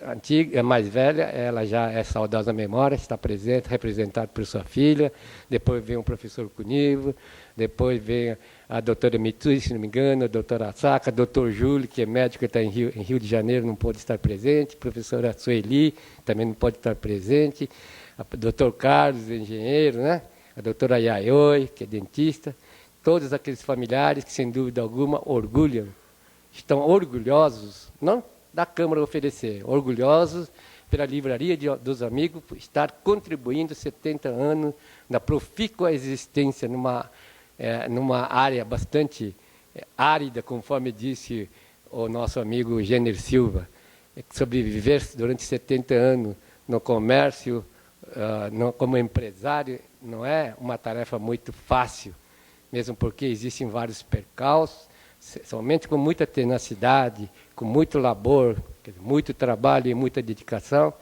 antiga, é mais velha, ela já é saudosa memória, está presente, representada por sua filha, depois vem o professor Kunivo, depois vem a doutora Mitsui, se não me engano, a doutora Asaka, doutor Júlio, que é médico, está em Rio de Janeiro, não pôde estar presente, a professora Sueli, também não pode estar presente, o doutor Carlos, engenheiro, né? A doutora Yayoi, que é dentista, todos aqueles familiares que, sem dúvida alguma, estão orgulhosos, não da Câmara oferecer, orgulhosos pela Livraria dos Amigos por estar contribuindo 70 anos na profícua existência numa área bastante árida, conforme disse o nosso amigo Jenner Silva. Sobreviver durante 70 anos no comércio, como empresário, não é uma tarefa muito fácil, mesmo porque existem vários percalços, somente com muita tenacidade, com muito labor, muito trabalho e muita dedicação,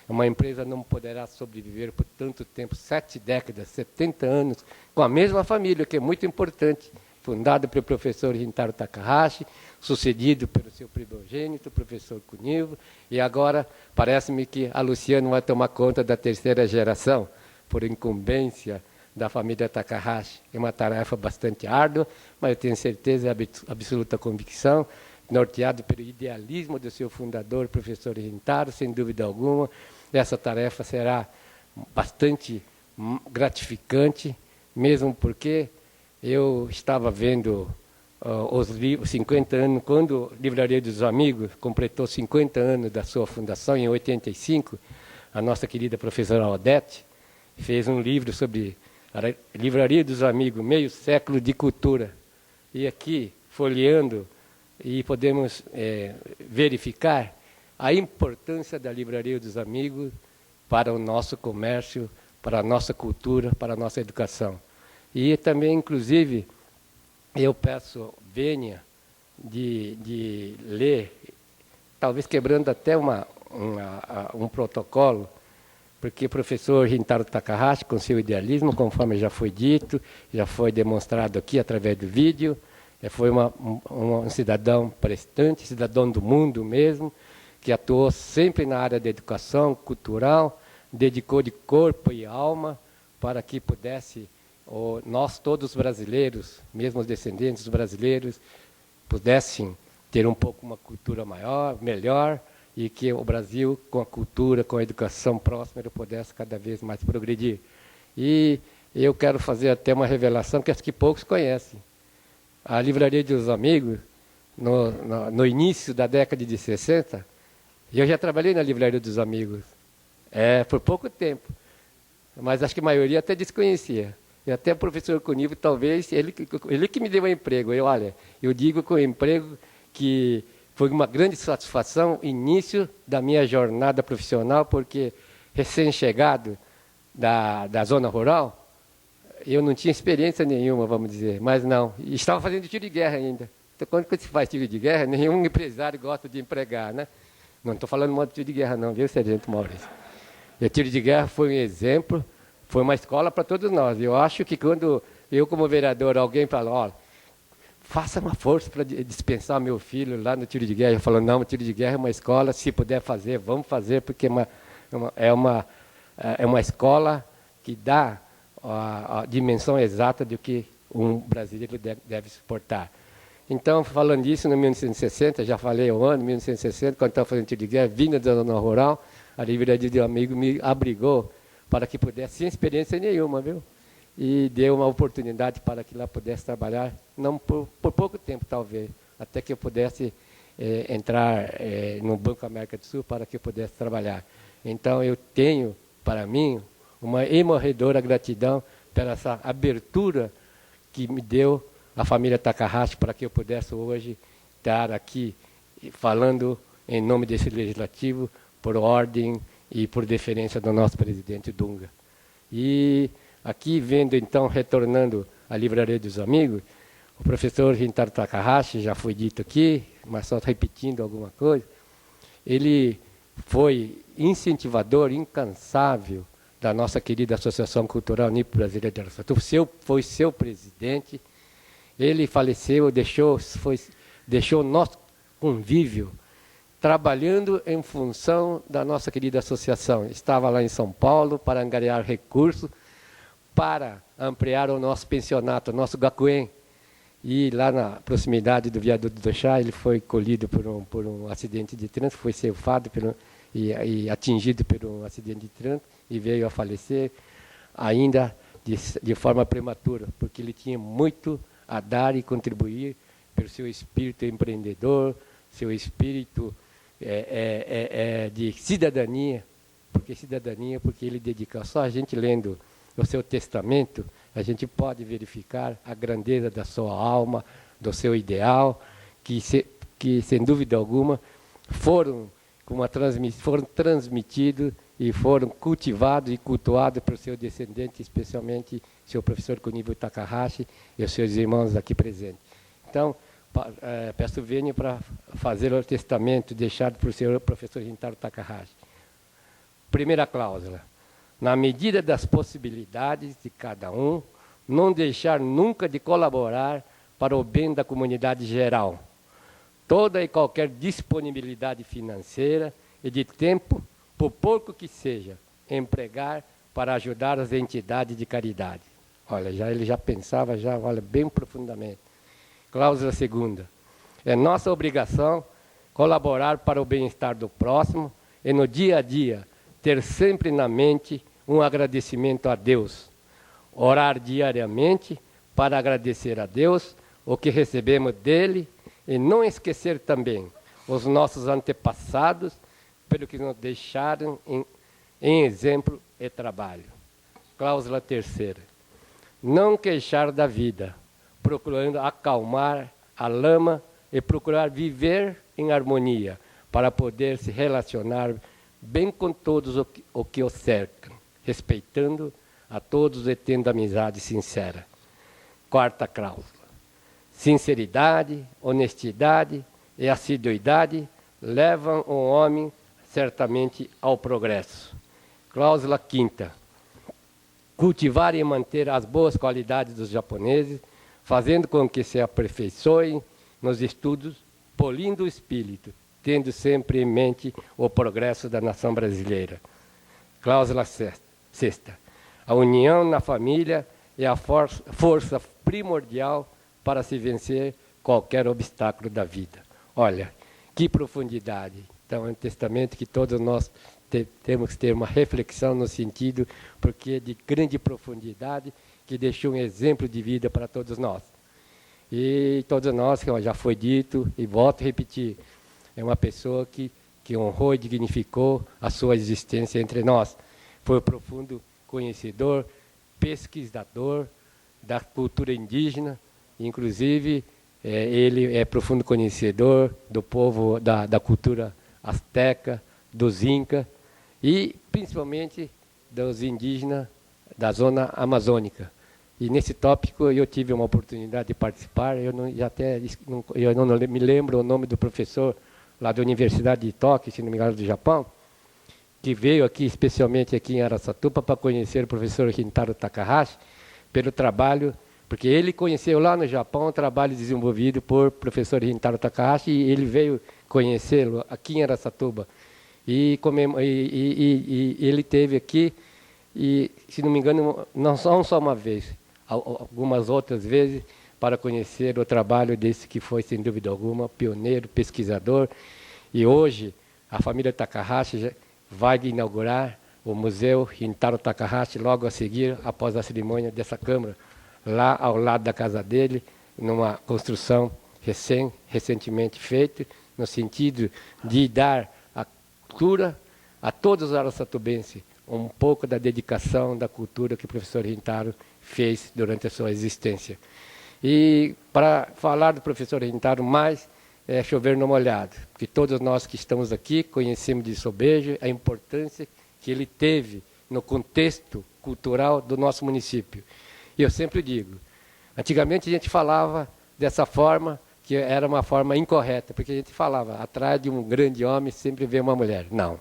uma empresa não poderá sobreviver por tanto tempo, 7 décadas, 70 anos, com a mesma família, que é muito importante, fundada pelo professor Rintaro Takahashi, sucedido pelo seu primogênito, o professor Kunivo, e agora parece-me que a Luciana vai tomar conta da terceira geração, por incumbência da família Takahashi. É uma tarefa bastante árdua, mas eu tenho certeza e absoluta convicção, norteado pelo idealismo do seu fundador, professor Rintaro, sem dúvida alguma, essa tarefa será bastante gratificante, mesmo porque eu estava vendo os 50 anos, quando a Livraria dos Amigos completou 50 anos da sua fundação, em 85, a nossa querida professora Odete fez um livro sobre a Livraria dos Amigos, meio século de cultura. E aqui, folheando, e podemos verificar a importância da Livraria dos Amigos para o nosso comércio, para a nossa cultura, para a nossa educação. E também, inclusive, eu peço vênia de ler, talvez quebrando até um protocolo, porque o professor Rintaro Takahashi, com seu idealismo, conforme já foi dito, já foi demonstrado aqui através do vídeo, foi um cidadão prestante, cidadão do mundo mesmo, que atuou sempre na área da educação cultural, dedicou de corpo e alma para que pudesse, nós todos brasileiros, mesmo os descendentes brasileiros, pudessem ter um pouco uma cultura melhor, e que o Brasil, com a cultura, com a educação próxima, pudesse cada vez mais progredir. E eu quero fazer até uma revelação que poucos conhecem. A Livraria dos Amigos, no início da década de 60, eu já trabalhei na Livraria dos Amigos, por pouco tempo, mas acho que a maioria até desconhecia. E até o professor Kunivo, talvez, ele que me deu o emprego. Eu digo que o emprego que foi uma grande satisfação, início da minha jornada profissional, porque recém-chegado da zona rural, eu não tinha experiência nenhuma, vamos dizer, mas não, e estava fazendo tiro de guerra ainda. Então, quando se faz tiro de guerra, nenhum empresário gosta de empregar, né? Não estou falando mal de tiro de guerra não, viu, Sargento Maurício? E o tiro de guerra foi um exemplo, foi uma escola para todos nós. Eu acho que quando eu, como vereador, alguém fala, olha, faça uma força para dispensar meu filho lá no tiro de guerra. Eu falo, não, o tiro de guerra é uma escola, se puder fazer, vamos fazer, porque é uma escola que dá a dimensão exata do que um brasileiro deve suportar. Então, falando disso, em 1960, já falei o ano, 1960, quando estava fazendo tiro de guerra, vindo da zona rural, a livraria de um amigo me abrigou para que pudesse, sem experiência nenhuma, viu? E deu uma oportunidade para que lá pudesse trabalhar, não por pouco tempo, talvez, até que eu pudesse entrar no Banco América do Sul para que eu pudesse trabalhar. Então, eu tenho, para mim, uma imorredora gratidão pela essa abertura que me deu a família Takahashi para que eu pudesse hoje estar aqui falando em nome desse legislativo, por ordem e por deferência do nosso presidente Dunga. E aqui, vendo então, retornando à Livraria dos Amigos, o professor Rintaro Takahashi, já foi dito aqui, mas só repetindo alguma coisa, ele foi incentivador incansável da nossa querida Associação Cultural Nipo-Brasileira de Araçatuba, foi seu presidente. Ele faleceu, deixou nosso convívio trabalhando em função da nossa querida associação. Estava lá em São Paulo para angariar recursos para ampliar o nosso pensionato, o nosso Gakuen. E lá na proximidade do viaduto do Chá, ele foi colhido por um acidente de trânsito, foi ceifado e atingido por um acidente de trânsito e veio a falecer ainda de forma prematura, porque ele tinha muito a dar e contribuir pelo seu espírito empreendedor, seu espírito de cidadania, porque ele dedica. Só a gente lendo o seu testamento, a gente pode verificar a grandeza da sua alma, do seu ideal, que sem dúvida alguma foram transmitidos e foram cultivados e cultuados pelo seu descendente, especialmente seu professor Kunivo Takahashi e os seus irmãos aqui presentes. Então, peço vênia para fazer o testamento deixado por seu professor Rintaro Takahashi. Primeira cláusula: na medida das possibilidades de cada um, não deixar nunca de colaborar para o bem da comunidade geral. Toda e qualquer disponibilidade financeira e de tempo, por pouco que seja, empregar para ajudar as entidades de caridade. Olha, ele já pensava, bem profundamente. Cláusula segunda: é nossa obrigação colaborar para o bem-estar do próximo e no dia a dia ter sempre na mente um agradecimento a Deus. Orar diariamente para agradecer a Deus o que recebemos dele e não esquecer também os nossos antepassados pelo que nos deixaram em exemplo e trabalho. Cláusula terceira: não queixar da vida, procurando acalmar a lama e procurar viver em harmonia para poder se relacionar bem com todos o que o cercam, respeitando a todos e tendo amizade sincera. Quarta cláusula: sinceridade, honestidade e assiduidade levam o homem certamente ao progresso. Cláusula quinta: cultivar e manter as boas qualidades dos japoneses, fazendo com que se aperfeiçoem nos estudos, polindo o espírito, tendo sempre em mente o progresso da nação brasileira. Cláusula sexta: a união na família é a força primordial para se vencer qualquer obstáculo da vida. Olha, que profundidade. Então, é um testamento que todos nós temos que ter uma reflexão no sentido, porque é de grande profundidade, que deixou um exemplo de vida para todos nós. E todos nós, que já foi dito, e volto a repetir, é uma pessoa que honrou e dignificou a sua existência entre nós. Foi um profundo conhecedor, pesquisador da cultura indígena, inclusive ele é profundo conhecedor do povo, da cultura asteca, dos incas e principalmente dos indígenas da zona amazônica. E nesse tópico eu tive uma oportunidade de participar, eu não me lembro o nome do professor lá da Universidade de Tóquio, se não me engano, do Japão, que veio aqui, especialmente aqui em Araçatuba, para conhecer o professor Rintaro Takahashi, pelo trabalho, porque ele conheceu lá no Japão o trabalho desenvolvido por professor Rintaro Takahashi, e ele veio conhecê-lo aqui em Araçatuba. E ele teve aqui, e se não me engano, não só uma vez, algumas outras vezes, para conhecer o trabalho desse que foi, sem dúvida alguma, pioneiro, pesquisador. E hoje, a família Takahashi vai inaugurar o Museu Rintaro Takahashi, logo a seguir, após a cerimônia dessa Câmara, lá ao lado da casa dele, numa construção recentemente feita, no sentido de dar a cultura a todos os araçatubenses, um pouco da dedicação da cultura que o professor Rintaro fez durante a sua existência. E para falar do professor Rintaro mais, é chover no molhado, porque todos nós que estamos aqui conhecemos de sobejo a importância que ele teve no contexto cultural do nosso município. E eu sempre digo, antigamente a gente falava dessa forma, que era uma forma incorreta, porque a gente falava, atrás de um grande homem sempre vem uma mulher. Não,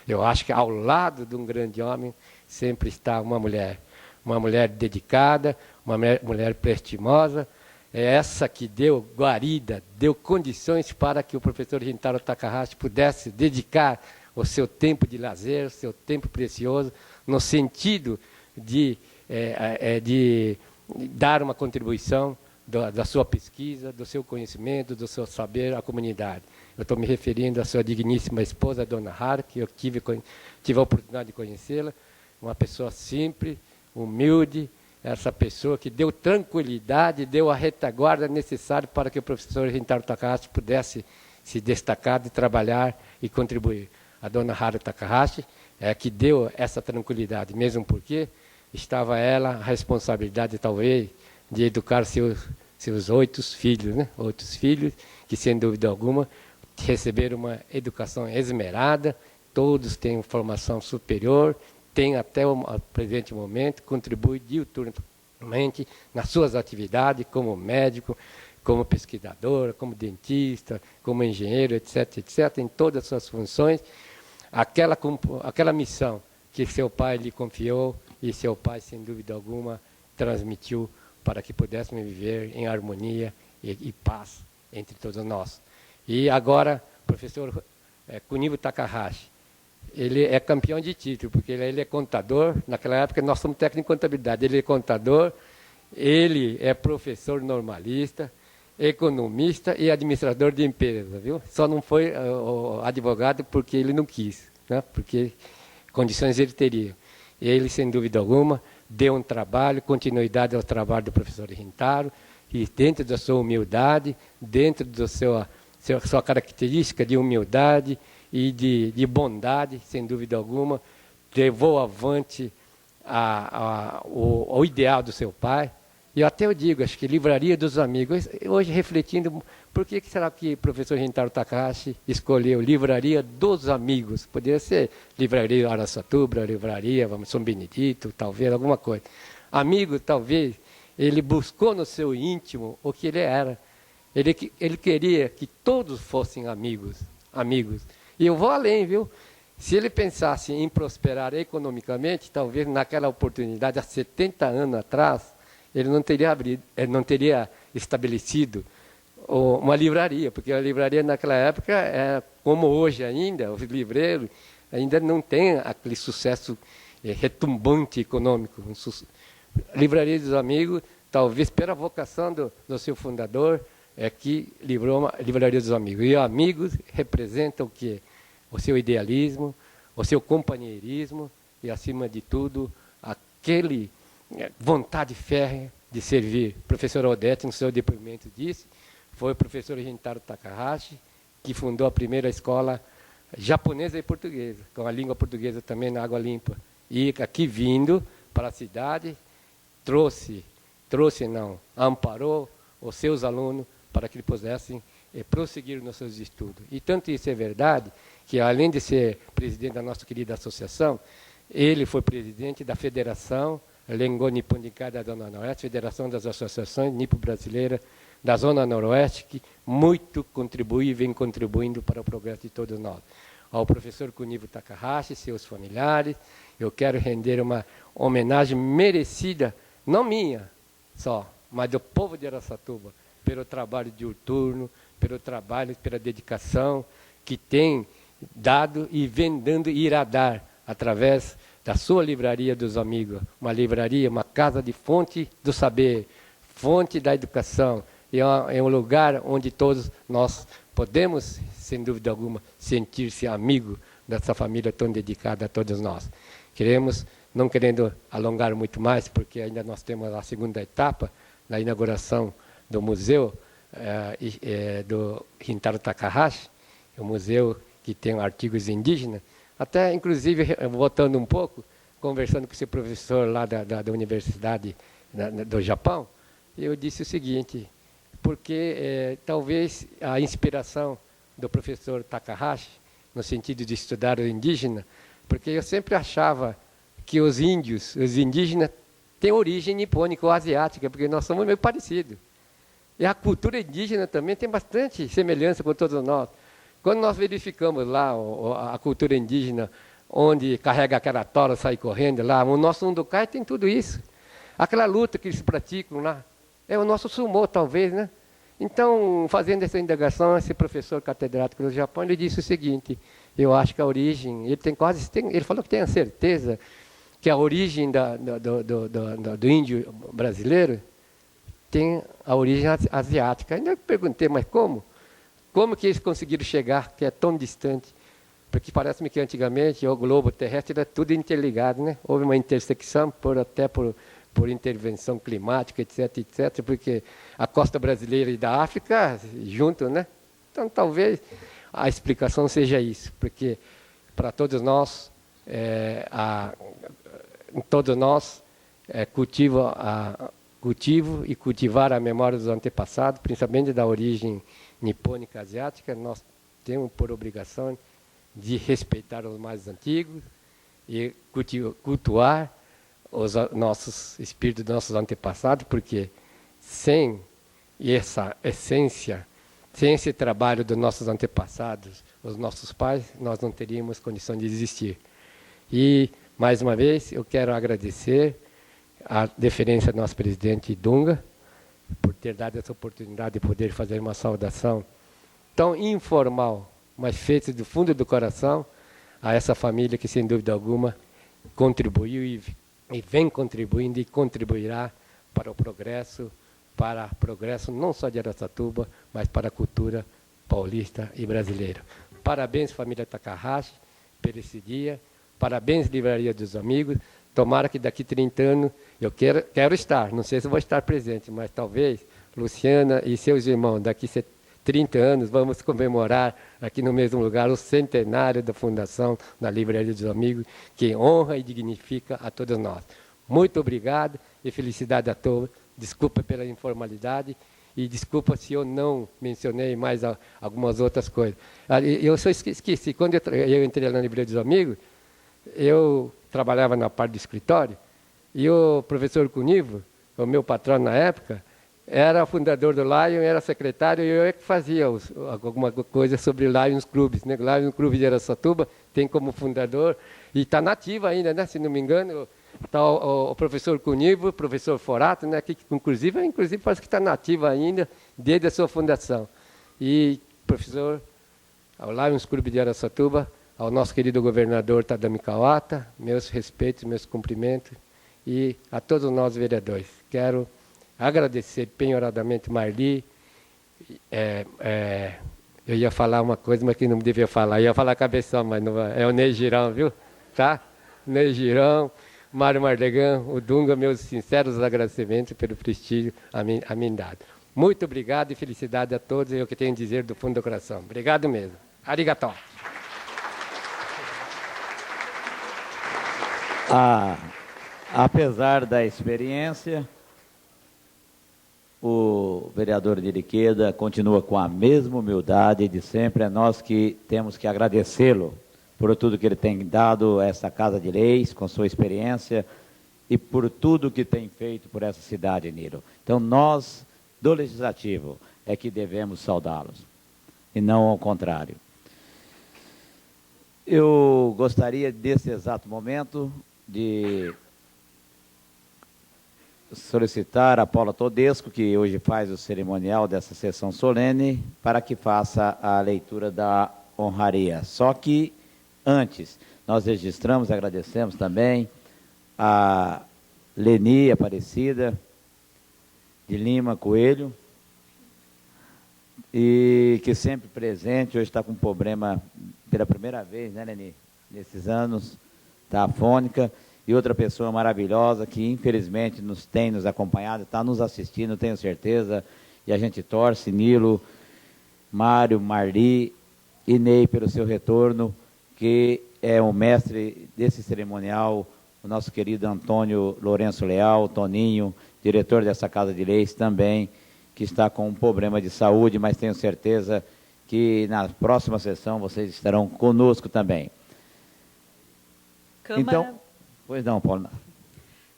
eu acho que ao lado de um grande homem sempre está uma mulher dedicada, uma mulher prestimosa, é essa que deu guarida, deu condições para que o professor Rintaro Takahashi pudesse dedicar o seu tempo de lazer, o seu tempo precioso, no sentido de dar uma contribuição da sua pesquisa, do seu conhecimento, do seu saber à comunidade. Eu estou me referindo à sua digníssima esposa, a dona Hara, que eu tive a oportunidade de conhecê-la, uma pessoa simples, humilde, essa pessoa que deu tranquilidade, deu a retaguarda necessária para que o professor Rintaro Takahashi pudesse se destacar, de trabalhar e contribuir. A dona Hara Takahashi é que deu essa tranquilidade, mesmo porque estava ela a responsabilidade, talvez, de educar seus 8 filhos, né? 8 filhos, que, sem dúvida alguma, receberam uma educação esmerada, todos têm formação superior, tem até o presente momento, contribui diuturnamente nas suas atividades como médico, como pesquisador, como dentista, como engenheiro, etc., etc., em todas as suas funções. Aquela missão que seu pai lhe confiou e seu pai, sem dúvida alguma, transmitiu para que pudéssemos viver em harmonia e paz entre todos nós. E agora, o professor Kunivo Takahashi, ele é campeão de título, porque ele é contador. Naquela época, nós somos técnicos em contabilidade. Ele é contador, ele é professor normalista, economista e administrador de empresa, viu? Só não foi advogado porque ele não quis, né? Porque condições ele teria. Ele, sem dúvida alguma, deu um trabalho, continuidade ao trabalho do professor Rintaro, e dentro da sua humildade, dentro da sua característica de humildade e de bondade, sem dúvida alguma, levou avante o ideal do seu pai. E até eu digo, acho que Livraria dos Amigos, hoje refletindo, por que será que o professor Rintaro Takahashi escolheu Livraria dos Amigos? Poderia ser Livraria Araçatuba, Livraria São Benedito, talvez, alguma coisa. Amigo, talvez, ele buscou no seu íntimo o que ele era. Ele queria que todos fossem amigos. E eu vou além, viu? Se ele pensasse em prosperar economicamente, talvez naquela oportunidade, há 70 anos atrás, ele não teria estabelecido uma livraria, porque a livraria naquela época, como hoje ainda, os livreiros ainda não têm aquele sucesso retumbante econômico. A Livraria dos Amigos, talvez pela vocação do seu fundador, que livrou a Livraria dos Amigos. E amigos representam o quê? O seu idealismo, o seu companheirismo e, acima de tudo, aquele vontade férrea de servir. O professor Odete, no seu depoimento, disse, foi o professor Rintaro Takahashi que fundou a primeira escola japonesa e portuguesa, com a língua portuguesa também na Água Limpa. E aqui vindo para a cidade, amparou os seus alunos para que eles pudessem prosseguir nos seus estudos. E tanto isso é verdade, que além de ser presidente da nossa querida associação, ele foi presidente da Federação Lengo Nippon Nikai da Zona Noroeste, Federação das Associações Nipo-Brasileiras da Zona Noroeste, que muito contribui e vem contribuindo para o progresso de todos nós. Ao professor Kunivo Takahashi, seus familiares, eu quero render uma homenagem merecida, não minha só, mas do povo de Araçatuba, pelo trabalho diuturno, pelo trabalho, pela dedicação que tem dado e vem dando e irá dar através da sua Livraria dos Amigos, uma livraria, uma casa de fonte do saber, fonte da educação, é um lugar onde todos nós podemos, sem dúvida alguma, sentir-se amigo dessa família tão dedicada a todos nós. Queremos, não querendo alongar muito mais, porque ainda nós temos a segunda etapa da inauguração do museu do Rintaro Takahashi, o museu que tem artigos indígenas, até inclusive voltando um pouco, conversando com esse professor lá da Universidade do Japão, eu disse o seguinte, porque talvez a inspiração do professor Takahashi, no sentido de estudar o indígena, porque eu sempre achava que os indígenas, têm origem nipônica ou asiática, porque nós somos meio parecidos. E a cultura indígena também tem bastante semelhança com todos nós. Quando nós verificamos lá a cultura indígena, onde carrega aquela tora, sai correndo lá, o nosso Undukai tem tudo isso. Aquela luta que eles praticam lá, é o nosso sumô, talvez, né? Então, fazendo essa indagação, esse professor catedrático do Japão, ele disse o seguinte, eu acho que a origem, ele falou que tem a certeza que a origem do índio brasileiro tem a origem asiática. Ainda perguntei, mas como? Como que eles conseguiram chegar, que é tão distante? Porque parece-me que antigamente o globo terrestre era tudo interligado, né? Houve uma intersecção até por intervenção climática, etc., etc., porque a costa brasileira e da África junto, né? Então, talvez a explicação seja isso, porque para todos nós, cultivo e cultivar a memória dos antepassados, principalmente da origem nipônica asiática, nós temos por obrigação de respeitar os mais antigos e cultuar os nossos espíritos dos nossos antepassados, porque sem essa essência, sem esse trabalho dos nossos antepassados, os nossos pais, nós não teríamos condição de existir. E, mais uma vez, eu quero agradecer a deferência do nosso presidente Dunga, por ter dado essa oportunidade de poder fazer uma saudação tão informal, mas feita do fundo do coração, a essa família que, sem dúvida alguma, contribuiu e vem contribuindo e contribuirá para o progresso não só de Araçatuba, mas para a cultura paulista e brasileira. Parabéns, família Takahashi, por esse dia. Parabéns, Livraria dos Amigos. Tomara que daqui 30 anos eu quero estar, não sei se vou estar presente, mas talvez Luciana e seus irmãos, daqui 30 anos, vamos comemorar aqui no mesmo lugar o centenário da fundação da Livraria dos Amigos, que honra e dignifica a todos nós. Muito obrigado e felicidade a todos. Desculpa pela informalidade e desculpa se eu não mencionei mais algumas outras coisas. Eu só esqueci, quando eu entrei lá na Livraria dos Amigos, eu trabalhava na parte do escritório e o professor Cunivo, o meu patrão na época, era fundador do Lion, era secretário e eu que fazia alguma coisa sobre Lions Clubs, né? Lions Club de Araçatuba tem como fundador e está nativo ainda, né? Se não me engano, está o professor Cunivo, o professor Forato, né? Que inclusive parece que está nativo ainda desde a sua fundação. E professor, ao Lions Club de Araçatuba, ao nosso querido governador Tadami Kawata, meus respeitos, meus cumprimentos, e a todos nós vereadores. Quero agradecer penhoradamente Marli. Eu ia falar uma coisa, mas que não devia falar. Eu ia falar cabeção, mas não é o Ney Girão, viu? Tá? Ney Girão, Mário Mardegan, o Dunga, meus sinceros agradecimentos pelo prestígio a mim dado. Muito obrigado e felicidade a todos, é o que tenho a dizer do fundo do coração. Obrigado mesmo. Arigató. Apesar da experiência, o vereador de Iriqueda continua com a mesma humildade de sempre. É nós que temos que agradecê-lo por tudo que ele tem dado a essa Casa de Leis, com sua experiência, e por tudo que tem feito por essa cidade, Nilo. Então, nós, do Legislativo, é que devemos saudá-los, e não ao contrário. Eu gostaria, nesse exato momento, de solicitar a Paula Todesco, que hoje faz o cerimonial dessa sessão solene, para que faça a leitura da honraria. Só que, antes, nós registramos, agradecemos também a Leni Aparecida, de Lima Coelho, e que sempre presente, hoje está com um problema pela primeira vez, né, Leni? Nesses anos, está afônica, e outra pessoa maravilhosa que infelizmente tem nos acompanhado, está nos assistindo, tenho certeza, e a gente torce, Nilo, Mário, Marli e Ney pelo seu retorno, que é o mestre desse cerimonial, o nosso querido Antônio Lourenço Leal, Toninho, diretor dessa Casa de Leis também, que está com um problema de saúde, mas tenho certeza que na próxima sessão vocês estarão conosco também. Então, pois não, Paula.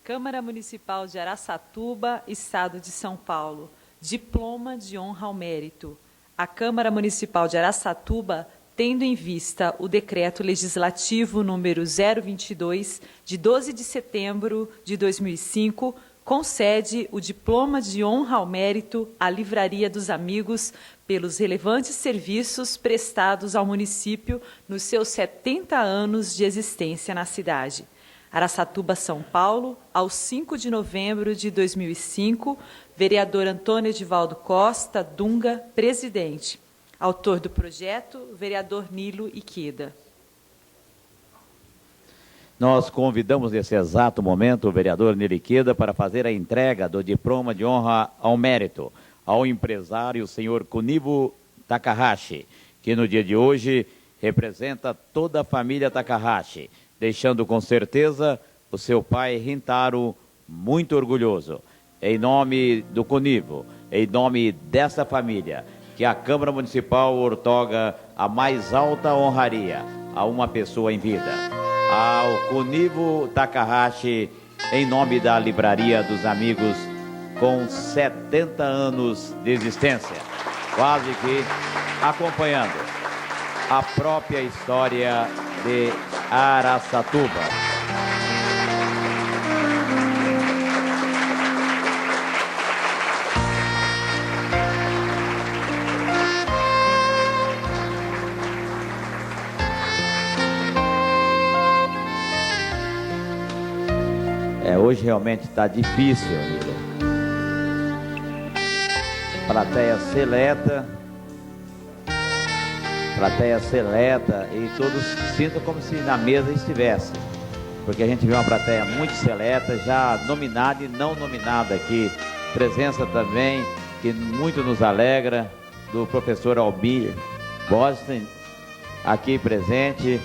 Câmara Municipal de Araçatuba, Estado de São Paulo. Diploma de honra ao mérito. A Câmara Municipal de Araçatuba, tendo em vista o Decreto Legislativo número 022, de 12 de setembro de 2005, concede o Diploma de Honra ao Mérito à Livraria dos Amigos pelos relevantes serviços prestados ao município nos seus 70 anos de existência na cidade. Araçatuba, São Paulo, ao 5 de novembro de 2005, vereador Antônio Edivaldo Costa Dunga, presidente. Autor do projeto, vereador Nilo Ikeda. Nós convidamos nesse exato momento o vereador Nilo Ikeda para fazer a entrega do diploma de honra ao mérito ao empresário senhor Kunivo Takahashi, que no dia de hoje representa toda a família Takahashi, deixando com certeza o seu pai Rintaro muito orgulhoso. Em nome do Kunivo, em nome dessa família, que a Câmara Municipal outorga a mais alta honraria a uma pessoa em vida. Ao Kunivo Takahashi, em nome da Livraria dos Amigos, com 70 anos de existência, quase que acompanhando a própria história de Araçatuba. Hoje realmente está difícil, amigo. Plateia seleta, e todos sintam como se na mesa estivesse, porque a gente vê uma plateia muito seleta, já nominada e não nominada aqui. Presença também, que muito nos alegra, do professor Albir Boston, aqui presente,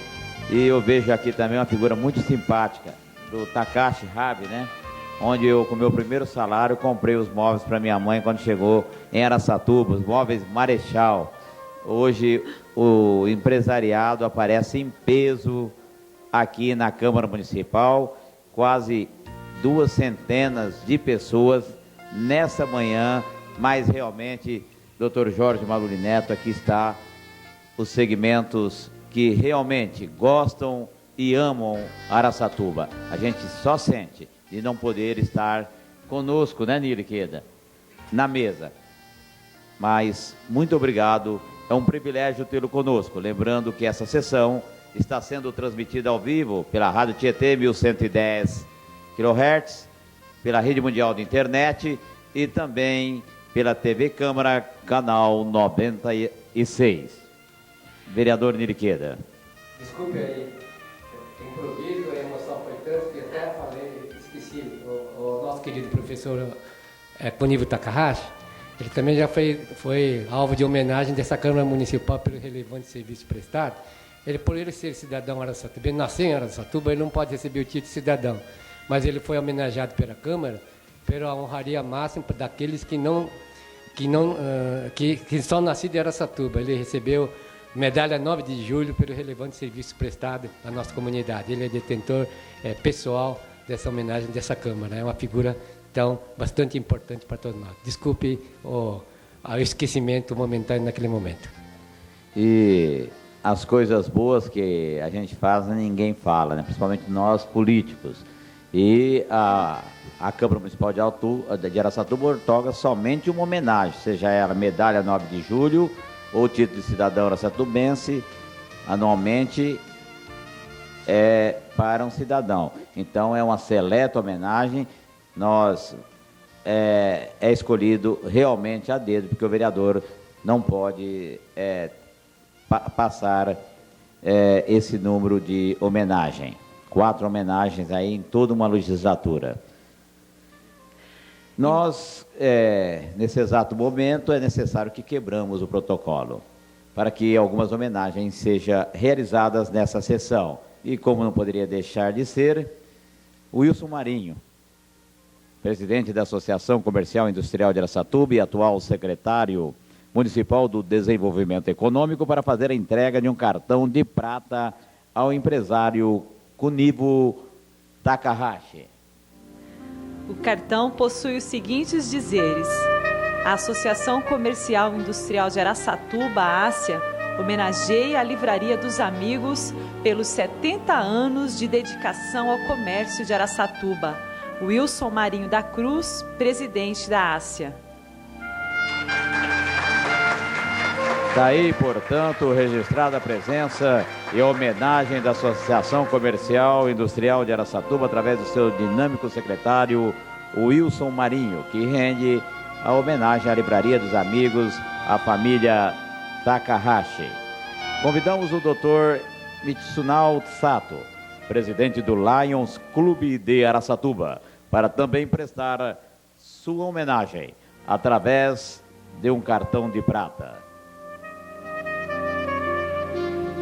e eu vejo aqui também uma figura muito simpática, do Takashi Rabi, né? Onde eu, com o meu primeiro salário, comprei os móveis para minha mãe quando chegou em Araçatuba, os móveis Marechal. Hoje o empresariado aparece em peso aqui na Câmara Municipal, quase 200 de pessoas nessa manhã, mas realmente, Dr. Jorge Maluli Neto, aqui está os segmentos que realmente gostam e amam Araçatuba. A gente só sente de não poder estar conosco, né, Nilo Ikeda, na mesa. Mas muito obrigado, é um privilégio tê-lo conosco. Lembrando que essa sessão está sendo transmitida ao vivo pela Rádio Tietê 1110 kHz, pela Rede Mundial de Internet e também pela TV Câmara, canal 96. Vereador Nilo Ikeda. Desculpe aí. Improviso, a emoção foi tanto que até falei, esqueci, o nosso querido professor Kunivo Takahashi, ele também já foi alvo de homenagem dessa Câmara Municipal pelo relevante serviço prestado. Ele, por ele ser cidadão araçatuba, ele nasceu em Araçatuba, ele não pode receber o título de cidadão, mas ele foi homenageado pela Câmara pela honraria máxima daqueles que são nascidos em Araçatuba. Ele recebeu medalha 9 de julho pelo relevante serviço prestado à nossa comunidade. Ele é detentor pessoal dessa homenagem dessa Câmara. É uma figura, então, bastante importante para todos nós. Desculpe o esquecimento momentâneo naquele momento. E as coisas boas que a gente faz, ninguém fala, né? Principalmente nós políticos. E a Câmara Municipal de Araçatuba outorga somente uma homenagem, seja ela medalha 9 de julho, ou título de cidadão araçatubense, anualmente para um cidadão. Então é uma seleta homenagem. Nós é escolhido realmente a dedo, porque o vereador não pode passar esse número de homenagem. 4 homenagens aí em toda uma legislatura. Nós, nesse exato momento, é necessário que quebramos o protocolo para que algumas homenagens sejam realizadas nessa sessão. E como não poderia deixar de ser, o Wilson Marinho, presidente da Associação Comercial e Industrial de Araçatuba e atual secretário municipal do Desenvolvimento Econômico, para fazer a entrega de um cartão de prata ao empresário Cunivo Takahashi. O cartão possui os seguintes dizeres: a Associação Comercial e Industrial de Araçatuba, Ásia, homenageia a Livraria dos Amigos pelos 70 anos de dedicação ao comércio de Araçatuba. Wilson Marinho da Cruz, presidente da Ásia. Daí, portanto, registrada a presença e a homenagem da Associação Comercial e Industrial de Araçatuba, através do seu dinâmico secretário, Wilson Marinho, que rende a homenagem à Livraria dos Amigos, à família Takahashi. Convidamos o Dr. Mitsunao Sato, presidente do Lions Clube de Araçatuba, para também prestar sua homenagem através de um cartão de prata.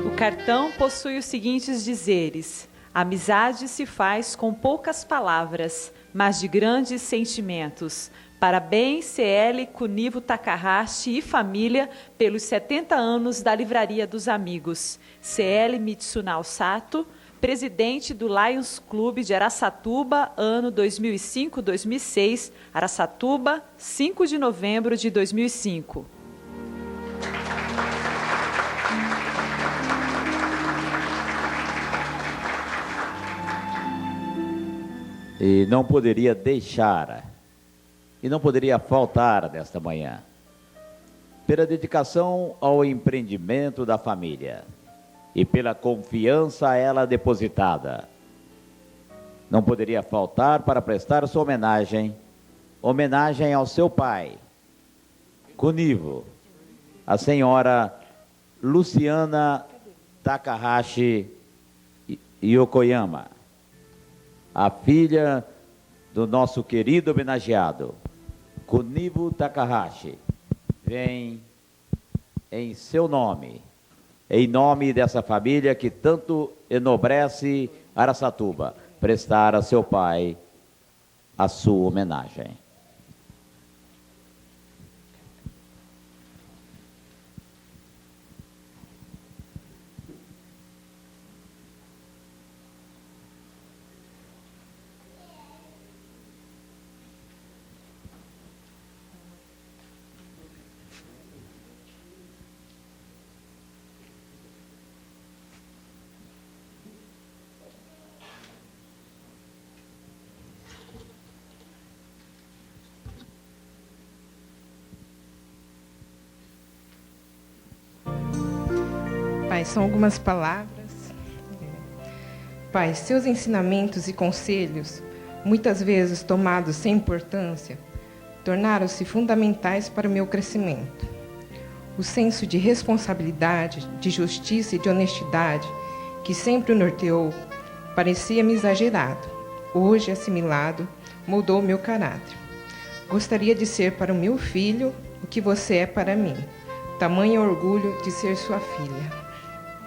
O cartão possui os seguintes dizeres: amizade se faz com poucas palavras, mas de grandes sentimentos. Parabéns, CL Cunivo Takahashi e família, pelos 70 anos da Livraria dos Amigos. CL Mitsunao Sato, presidente do Lions Clube de Araçatuba, ano 2005-2006, Araçatuba, 5 de novembro de 2005. E não poderia deixar, e não poderia faltar nesta manhã, pela dedicação ao empreendimento da família e pela confiança a ela depositada. Não poderia faltar para prestar sua homenagem ao seu pai, Cunivo, a senhora Luciana Takahashi Yokoyama, a filha do nosso querido homenageado, Cunivo Takahashi, vem em seu nome, em nome dessa família que tanto enobrece Araçatuba, prestar a seu pai a sua homenagem. Pai, são algumas palavras. Pai, seus ensinamentos e conselhos, muitas vezes tomados sem importância, tornaram-se fundamentais para o meu crescimento. O senso de responsabilidade, de justiça e de honestidade, que sempre o norteou, parecia-me exagerado. Hoje, assimilado, moldou meu caráter. Gostaria de ser para o meu filho o que você é para mim. Tamanho orgulho de ser sua filha.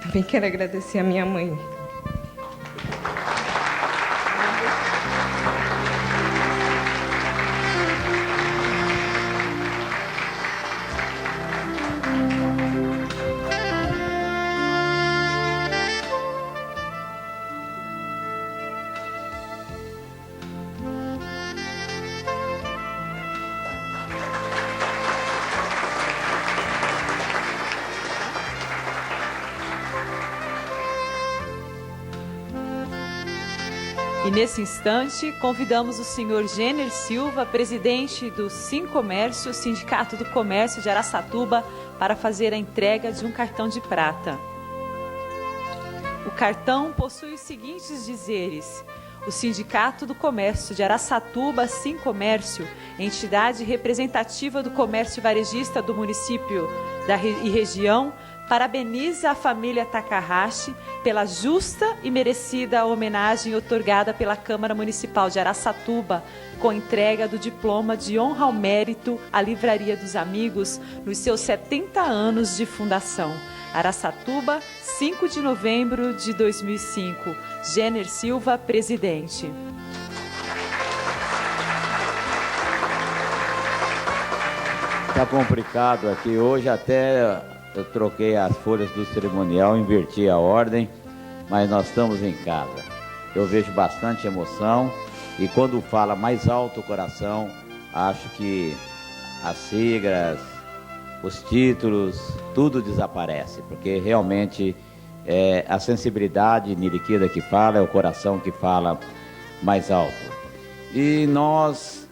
Também quero agradecer a minha mãe. E nesse instante, convidamos o senhor Gêner Silva, presidente do Sincomércio, Sindicato do Comércio de Araçatuba, para fazer a entrega de um cartão de prata. O cartão possui os seguintes dizeres: o Sindicato do Comércio de Araçatuba, Sincomércio, entidade representativa do comércio varejista do município e região, parabeniza a família Takahashi pela justa e merecida homenagem otorgada pela Câmara Municipal de Araçatuba, com entrega do diploma de honra ao mérito à Livraria dos Amigos nos seus 70 anos de fundação. Araçatuba, 5 de novembro de 2005. Jenner Silva, presidente. Está complicado aqui hoje, até eu troquei as folhas do cerimonial, inverti a ordem, mas nós estamos em casa. Eu vejo bastante emoção e quando fala mais alto o coração, acho que as siglas, os títulos, tudo desaparece, porque realmente é a sensibilidade niriquida que fala, é o coração que fala mais alto. E nós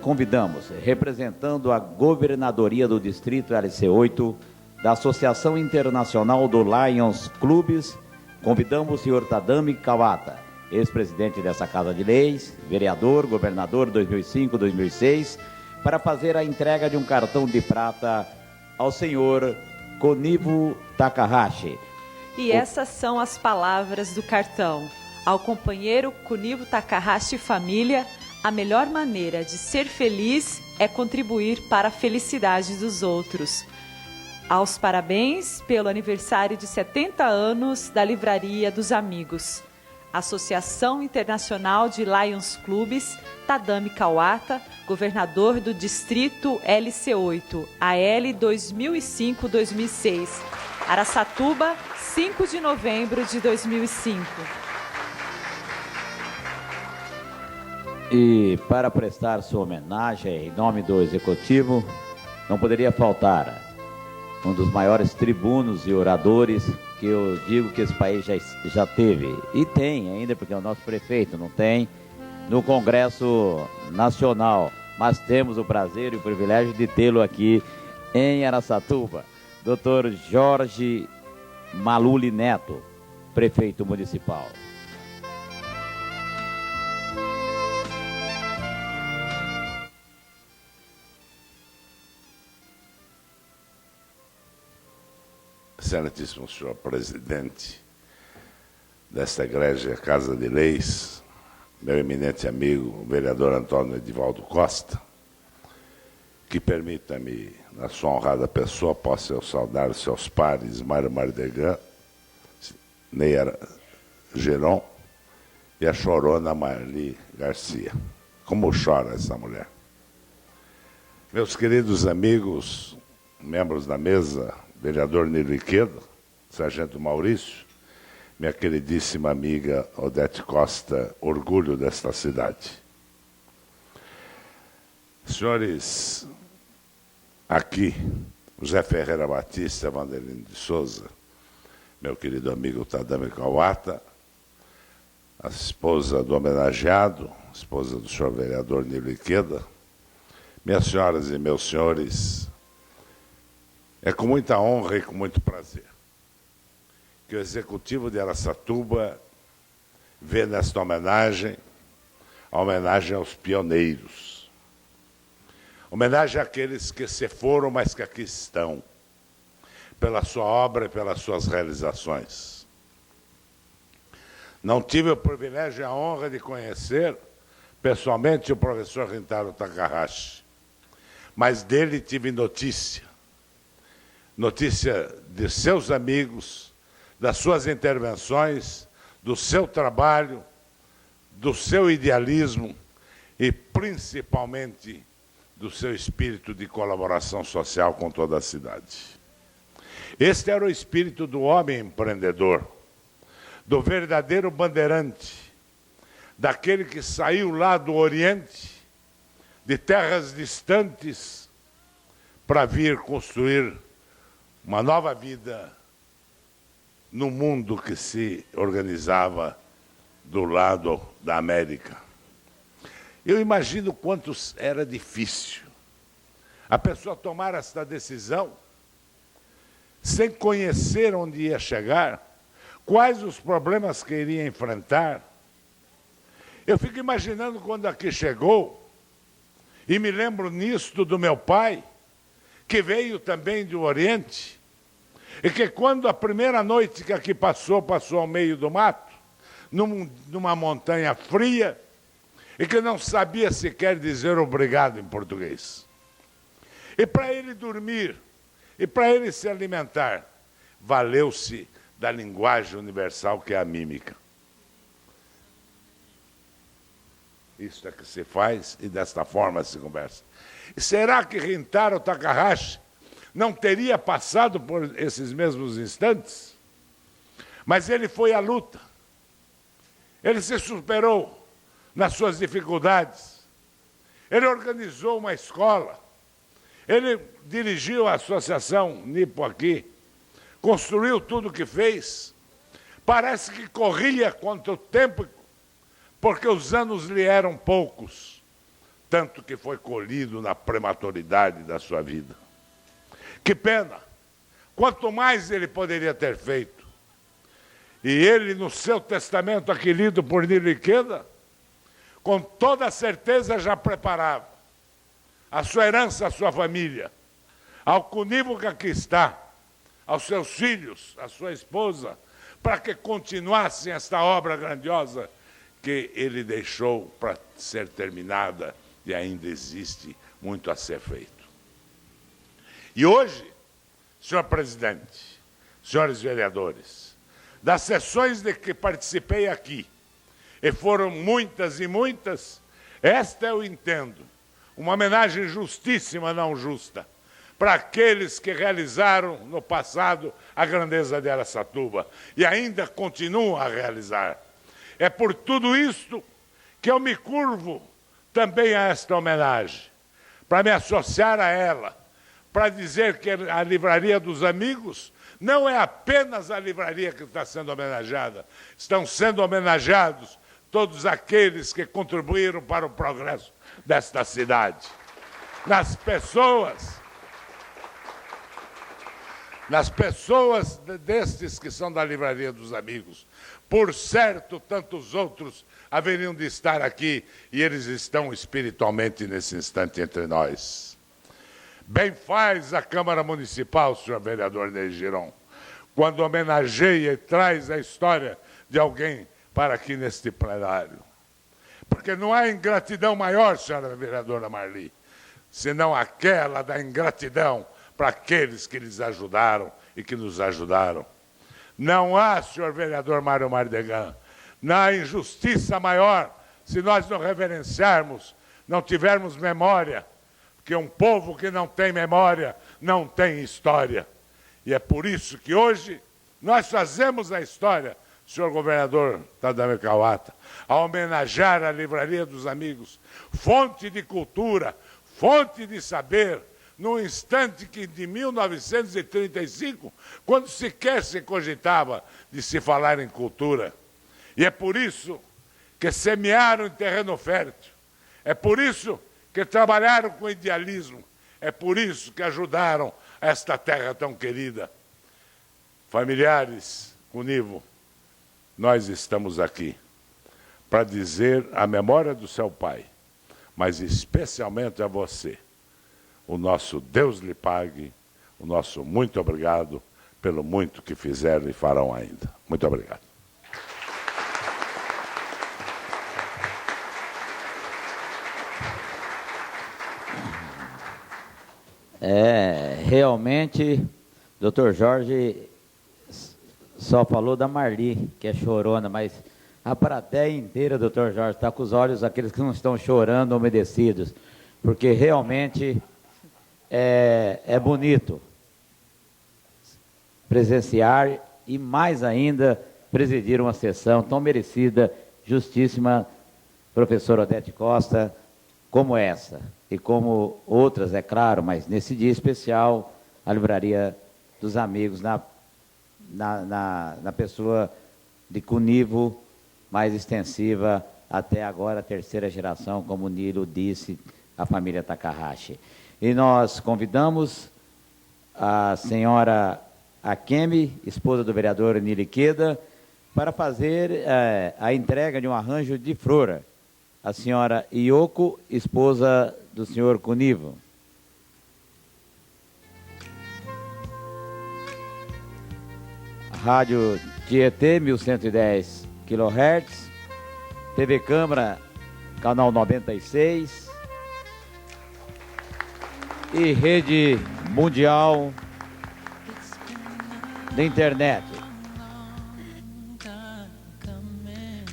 convidamos, representando a Governadoria do Distrito LC8, da Associação Internacional do Lions Clubes, convidamos o senhor Tadami Kawata, ex-presidente dessa Casa de Leis, vereador, governador 2005-2006, para fazer a entrega de um cartão de prata ao senhor Kunivo Takahashi. E essas são as palavras do cartão. Ao companheiro Kunivo Takahashi família, a melhor maneira de ser feliz é contribuir para a felicidade dos outros. Aos parabéns pelo aniversário de 70 anos da Livraria dos Amigos. Associação Internacional de Lions Clubes, Tadami Kawata, governador do Distrito LC8, AL 2005-2006. Araçatuba, 5 de novembro de 2005. E para prestar sua homenagem, em nome do Executivo, não poderia faltar um dos maiores tribunos e oradores que eu digo que esse país já teve. E tem ainda, porque é o nosso prefeito, não tem no Congresso Nacional. Mas temos o prazer e o privilégio de tê-lo aqui em Araçatuba. Dr. Jorge Maluli Neto, prefeito municipal. Excelentíssimo senhor presidente desta egrégia Casa de Leis, meu eminente amigo, o vereador Antônio Edivaldo Costa, que permita-me, na sua honrada pessoa, possa eu saudar os seus pares, Mário Mardegan, Neia Geron e a chorona Marli Garcia. Como chora essa mulher. Meus queridos amigos, membros da mesa, vereador Niriqueda, sargento Maurício, minha queridíssima amiga Odete Costa, orgulho desta cidade. Senhores, aqui, José Ferreira Batista, Vanderlino de Souza, meu querido amigo Tadami Kawata, a esposa do homenageado, a esposa do senhor vereador Niriqueda, minhas senhoras e meus senhores, é com muita honra e com muito prazer que o Executivo de Araçatuba vê nesta homenagem a homenagem aos pioneiros. Homenagem àqueles que se foram, mas que aqui estão, pela sua obra e pelas suas realizações. Não tive o privilégio e a honra de conhecer pessoalmente o professor Rintaro Takahashi, mas dele tive notícia de seus amigos, das suas intervenções, do seu trabalho, do seu idealismo e, principalmente, do seu espírito de colaboração social com toda a cidade. Este era o espírito do homem empreendedor, do verdadeiro bandeirante, daquele que saiu lá do Oriente, de terras distantes, para vir construir uma nova vida no mundo que se organizava do lado da América. Eu imagino quanto era difícil a pessoa tomar esta decisão sem conhecer onde ia chegar, quais os problemas que iria enfrentar Eu fico imaginando quando aqui chegou, e me lembro nisto do meu pai, que veio também do Oriente, e que quando a primeira noite que aqui passou ao meio do mato, numa montanha fria, e que não sabia sequer dizer obrigado em português. E para ele dormir, e para ele se alimentar, valeu-se da linguagem universal que é a mímica. Isso é que se faz e desta forma se conversa. E será que Rintaro Takahashi não teria passado por esses mesmos instantes? Mas ele foi à luta. Ele se superou nas suas dificuldades. Ele organizou uma escola. Ele dirigiu a Associação Nipo aqui. Construiu tudo o que fez. Parece que corria contra o tempo, porque os anos lhe eram poucos, tanto que foi colhido na prematuridade da sua vida. Que pena! Quanto mais ele poderia ter feito. E ele, no seu testamento aqui lido por Nilo Ikeda, com toda certeza já preparava a sua herança, a sua família, ao Cunivo que aqui está, aos seus filhos, à sua esposa, para que continuassem esta obra grandiosa que ele deixou para ser terminada e ainda existe muito a ser feito. E hoje, senhor presidente, senhores vereadores, das sessões de que participei aqui, e foram muitas e muitas, esta eu entendo, uma homenagem justíssima, não justa, para aqueles que realizaram no passado a grandeza de Araçatuba e ainda continuam a realizar. É por tudo isto que eu me curvo também a esta homenagem, para me associar a ela, para dizer que a Livraria dos Amigos não é apenas a livraria que está sendo homenageada, estão sendo homenageados todos aqueles que contribuíram para o progresso desta cidade. Nas pessoas destes que são da Livraria dos Amigos. Por certo, tantos outros haveriam de estar aqui, e eles estão espiritualmente nesse instante entre nós. Bem faz a Câmara Municipal, senhor vereador Ney Giron, quando homenageia e traz a história de alguém para aqui neste plenário. Porque não há ingratidão maior, senhora vereadora Marli, senão aquela da ingratidão para aqueles que lhes ajudaram e que nos ajudaram. Não há, senhor vereador Mário Mardegan, não há injustiça maior se nós não reverenciarmos, não tivermos memória, porque um povo que não tem memória não tem história. E é por isso que hoje nós fazemos a história, senhor governador Tadamir Kawata, a homenagear a Livraria dos Amigos, fonte de cultura, fonte de saber, num instante que de 1935, quando sequer se cogitava de se falar em cultura. E é por isso que semearam em terreno fértil, é por isso que trabalharam com idealismo, é por isso que ajudaram esta terra tão querida. Familiares, Cunivo, nós estamos aqui para dizer a memória do seu pai, mas especialmente a você, o nosso Deus lhe pague, o nosso muito obrigado pelo muito que fizeram e farão ainda. Muito obrigado. Realmente, doutor Jorge só falou da Marli, que é chorona, mas a plateia inteira, doutor Jorge, está com os olhos aqueles que não estão chorando, umedecidos, porque realmente é bonito presenciar e mais ainda presidir uma sessão tão merecida, justíssima, professora Odete Costa, como essa, e como outras, é claro, mas nesse dia especial, a Livraria dos Amigos, na pessoa de Cunivo, mais extensiva, até agora a terceira geração, como o Nilo disse, a família Takahashi. E nós convidamos a senhora Akemi, esposa do vereador Nilo Ikeda, para fazer a entrega de um arranjo de flor a senhora Ioko, esposa do senhor Cunivo. Rádio Tietê, 1110 kHz. TV Câmara, canal 96. E Rede Mundial de Internet.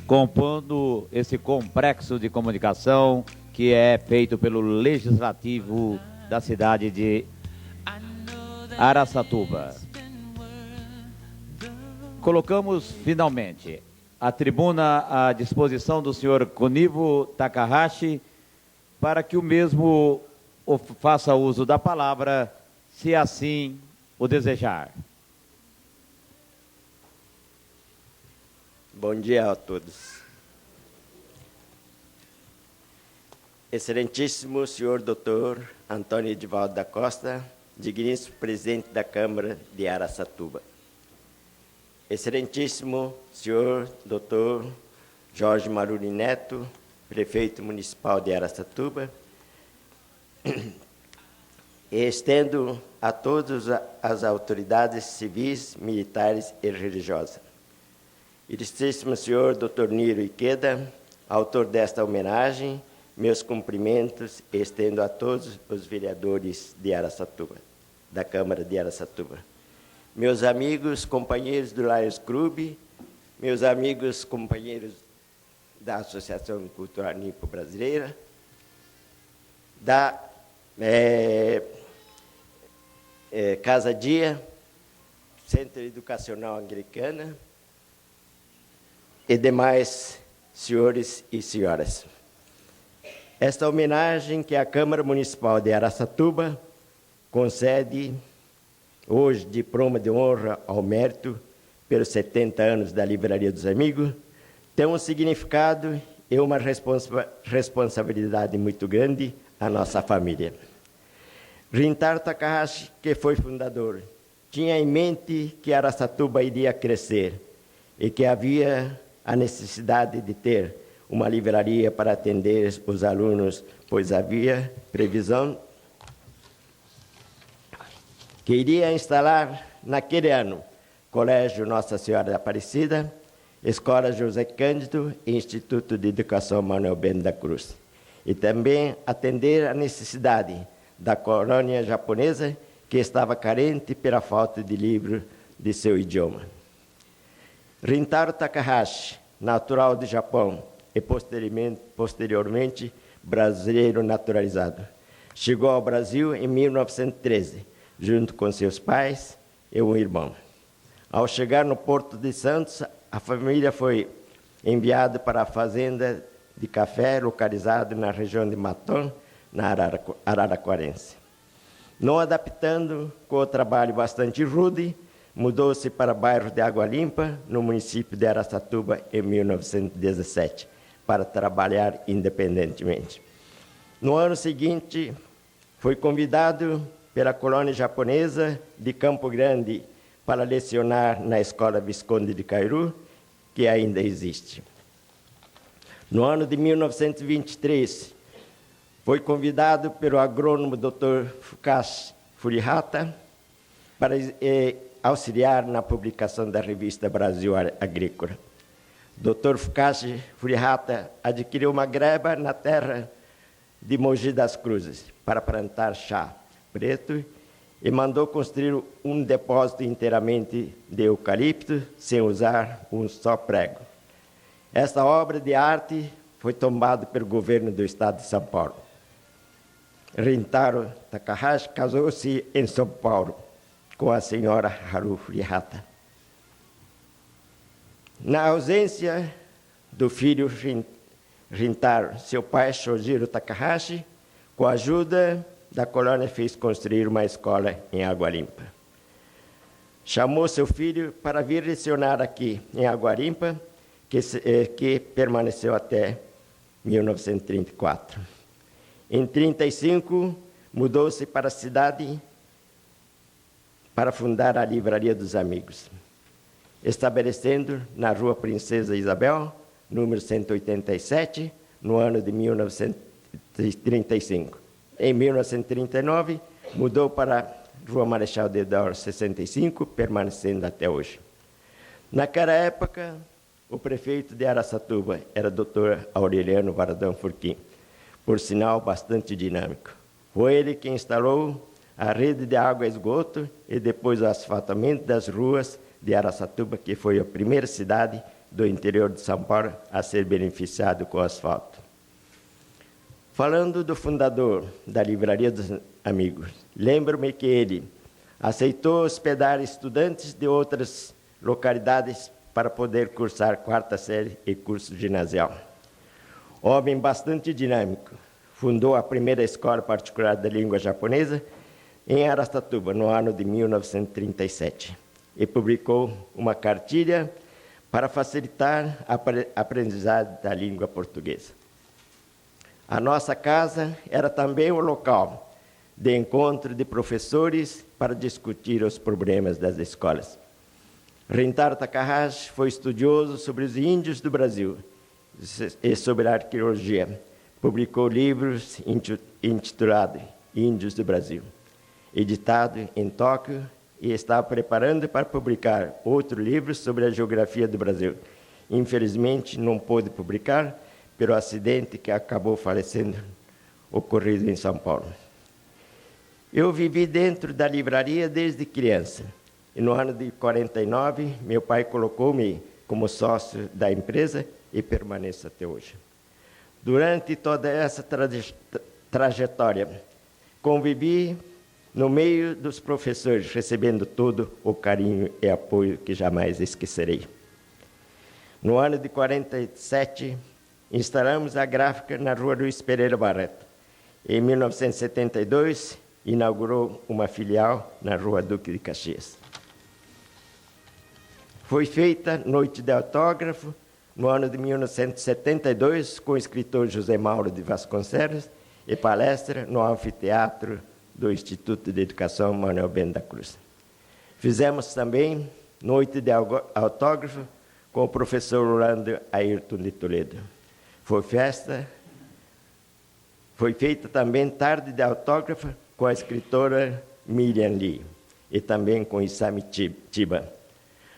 Compondo esse complexo de comunicação que é feito pelo Legislativo da cidade de Araçatuba. Colocamos finalmente a tribuna à disposição do senhor Cunivo Takahashi para que o mesmo faça uso da palavra, se assim o desejar. Bom dia a todos. Excelentíssimo senhor Dr. Antônio Edivaldo da Costa, digníssimo presidente da Câmara de Araçatuba. Excelentíssimo senhor Dr. Jorge Maluli Neto, prefeito municipal de Araçatuba, e estendo a todas as autoridades civis, militares e religiosas. Ilustríssimo senhor Dr. Niro Ikeda, autor desta homenagem, meus cumprimentos e estendo a todos os vereadores de Araçatuba, da Câmara de Araçatuba. Meus amigos, companheiros do Lions Club, meus amigos, companheiros da Associação Cultural Nipo Brasileira, da Casa Dia, Centro Educacional Anglicana, e demais senhores e senhoras. Esta homenagem que a Câmara Municipal de Araçatuba concede hoje diploma de honra ao mérito pelos 70 anos da Livraria dos Amigos, tem um significado e uma responsabilidade muito grande à nossa família. Rintaro Takahashi, que foi fundador, tinha em mente que Araçatuba iria crescer e que havia a necessidade de ter uma livraria para atender os alunos, pois havia previsão que iria instalar naquele ano Colégio Nossa Senhora da Aparecida, Escola José Cândido e Instituto de Educação Manuel Bento da Cruz. E também atender a necessidade da colônia japonesa, que estava carente pela falta de livro de seu idioma. Rintaro Takahashi, natural do Japão e posteriormente brasileiro naturalizado, chegou ao Brasil em 1913, junto com seus pais e um irmão. Ao chegar no Porto de Santos, a família foi enviada para a fazenda de café localizada na região de Matom, na Araraquarense. Não adaptando com o trabalho bastante rude, mudou-se para o bairro de Água Limpa, no município de Araçatuba, em 1917, para trabalhar independentemente. No ano seguinte, foi convidado pela colônia japonesa de Campo Grande para lecionar na Escola Visconde de Cairu, que ainda existe. No ano de 1923, foi convidado pelo agrônomo Dr. Fukashi Furihata para auxiliar na publicação da revista Brasil Agrícola. Dr. Fukashi Furihata adquiriu uma greba na terra de Mogi das Cruzes para plantar chá preto e mandou construir um depósito inteiramente de eucalipto, sem usar um só prego. Esta obra de arte foi tombada pelo governo do estado de São Paulo. Rintaro Takahashi casou-se em São Paulo com a senhora Haru Furihata. Na ausência do filho Rintaro, seu pai, Shojiro Takahashi, com a ajuda da colônia, fez construir uma escola em Água Limpa. Chamou seu filho para vir lecionar aqui em Água Limpa, que permaneceu até 1934. Em 1935, mudou-se para a cidade para fundar a Livraria dos Amigos, estabelecendo na Rua Princesa Isabel, número 187, no ano de 1935. Em 1939, mudou para Rua Marechal Deodoro 65, permanecendo até hoje. Naquela época, o prefeito de Araçatuba era o Dr. Aureliano Varadão Furquim, por sinal bastante dinâmico. Foi ele que instalou a rede de água e esgoto e depois o asfaltamento das ruas de Araçatuba, que foi a primeira cidade do interior de São Paulo a ser beneficiado com asfalto. Falando do fundador da Livraria dos Amigos, lembro-me que ele aceitou hospedar estudantes de outras localidades para poder cursar quarta série e curso ginasial. Homem bastante dinâmico, fundou a primeira escola particular da língua japonesa em Araçatuba, no ano de 1937, e publicou uma cartilha para facilitar a aprendizagem da língua portuguesa. A nossa casa era também o local de encontro de professores para discutir os problemas das escolas. Rintaro Takahashi foi estudioso sobre os índios do Brasil e sobre a arqueologia. Publicou livros intitulados Índios do Brasil, editado em Tóquio, e estava preparando para publicar outro livro sobre a geografia do Brasil. Infelizmente, não pôde publicar pelo acidente que acabou falecendo, ocorrido em São Paulo. Eu vivi dentro da livraria desde criança. E no ano de 49, meu pai colocou-me como sócio da empresa e permaneço até hoje. Durante toda essa trajetória, convivi no meio dos professores, recebendo todo o carinho e apoio que jamais esquecerei. No ano de 47, instalamos a gráfica na Rua Luiz Pereira Barreto. Em 1972, inaugurou uma filial na Rua Duque de Caxias. Foi feita noite de autógrafo no ano de 1972 com o escritor José Mauro de Vasconcelos e palestra no anfiteatro do Instituto de Educação Manuel Ben da Cruz. Fizemos também noite de autógrafo com o professor Orlando Ayrton de Toledo. Foi feita também tarde de autógrafo com a escritora Miriam Lee e também com Isami Tiba.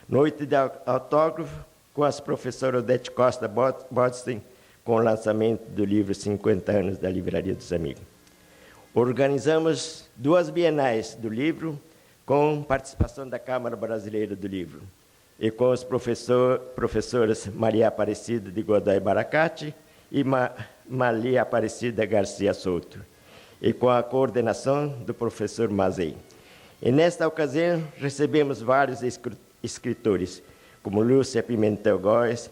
Noite de autógrafo com as professoras Odete Costa Bodstein, com o lançamento do livro 50 anos da Livraria dos Amigos. Organizamos 2 bienais do livro, com participação da Câmara Brasileira do Livro, e com os professoras Maria Aparecida de Godoy Baracate e Maria Aparecida Garcia Souto, e com a coordenação do professor Mazei. E nesta ocasião recebemos vários escritores, como Lúcia Pimentel Góes,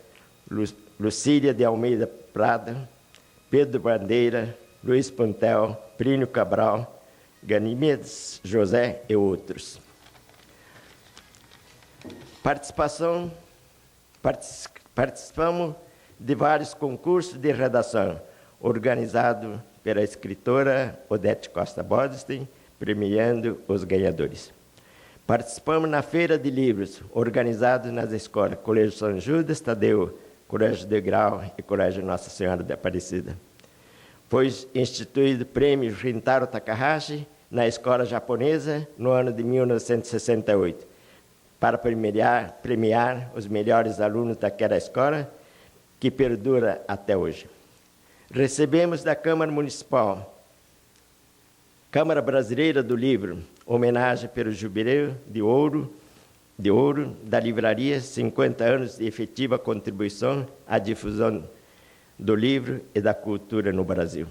Lucília de Almeida Prada, Pedro Bandeira, Luiz Puntel, Plínio Cabral, Ganimedes José e outros. Participamos de vários concursos de redação, organizados pela escritora Odete Costa Bodstein, premiando os ganhadores. Participamos na Feira de Livros, organizada nas escolas Colégio São Judas Tadeu, Colégio de Grau e Colégio Nossa Senhora de Aparecida. Foi instituído o prêmio Rintaro Takahashi na escola japonesa no ano de 1968, para premiar os melhores alunos daquela escola, que perdura até hoje. Recebemos da Câmara Municipal, Câmara Brasileira do Livro, homenagem pelo Jubileu de Ouro da Livraria, 50 anos de efetiva contribuição à difusão do livro e da cultura no Brasil.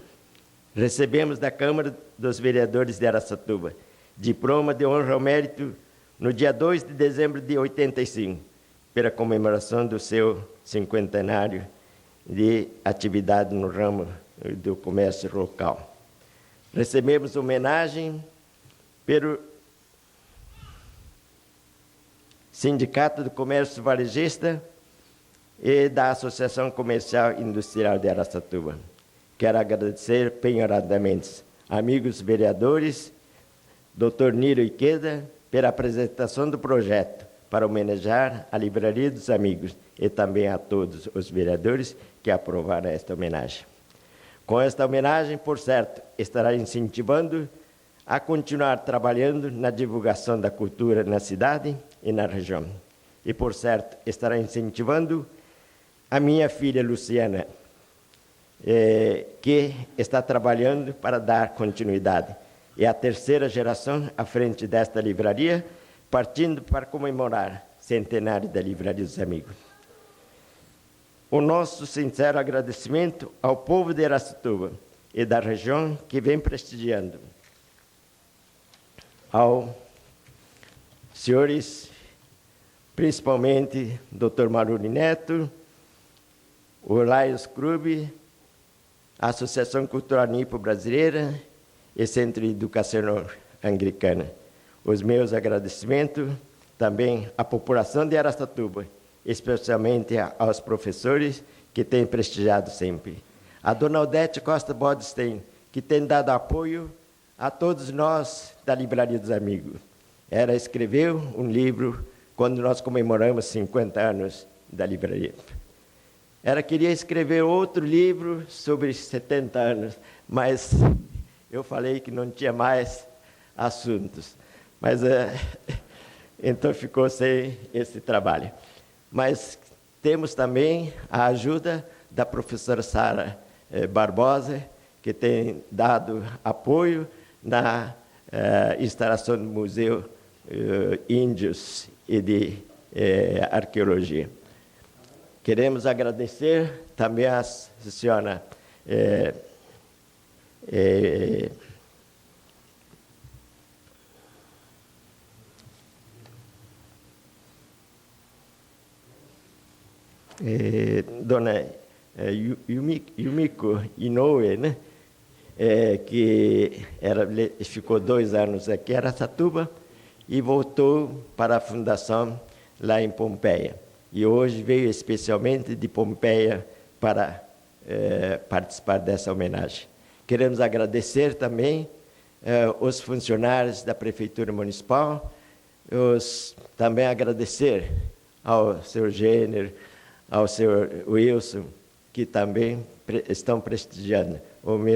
Recebemos da Câmara dos Vereadores de Araçatuba diploma de honra ao mérito no dia 2 de dezembro de 85, pela comemoração do seu cinquentenário de atividade no ramo do comércio local. Recebemos homenagem pelo Sindicato do Comércio Varejista e da Associação Comercial e Industrial de Araçatuba. Quero agradecer penhoradamente amigos vereadores, Dr. Niro Ikeda, pela apresentação do projeto, para homenagear a Livraria dos Amigos e também a todos os vereadores que aprovaram esta homenagem. Com esta homenagem, por certo, estará incentivando a continuar trabalhando na divulgação da cultura na cidade e na região. E, por certo, estará incentivando a minha filha Luciana, que está trabalhando para dar continuidade. É a terceira geração à frente desta livraria, partindo para comemorar o centenário da Livraria dos Amigos. O nosso sincero agradecimento ao povo de Araçatuba e da região que vem prestigiando. Aos senhores, principalmente Dr. Maluli Neto, o Lions Club, a Associação Cultural Nipo Brasileira e Centro de Educação Anglicana. Os meus agradecimentos também à população de Araçatuba, especialmente aos professores que têm prestigiado sempre. A dona Odete Costa Bodstein, que tem dado apoio a todos nós da Livraria dos Amigos. Ela escreveu um livro quando nós comemoramos 50 anos da livraria. Ela queria escrever outro livro sobre 70 anos, mas eu falei que não tinha mais assuntos. Mas então ficou sem esse trabalho. Mas temos também a ajuda da professora Sara Barbosa, que tem dado apoio na instalação do Museu Índios e de Arqueologia. Queremos agradecer também à senhora dona Yumiko Inoue, né? Que ficou 2 anos aqui em Araçatuba e voltou para a fundação lá em Pompeia. E hoje veio especialmente de Pompeia para participar dessa homenagem. Queremos agradecer também os funcionários da Prefeitura Municipal, também agradecer ao Sr. Gênero, ao Sr. Wilson, que também estão prestigiando.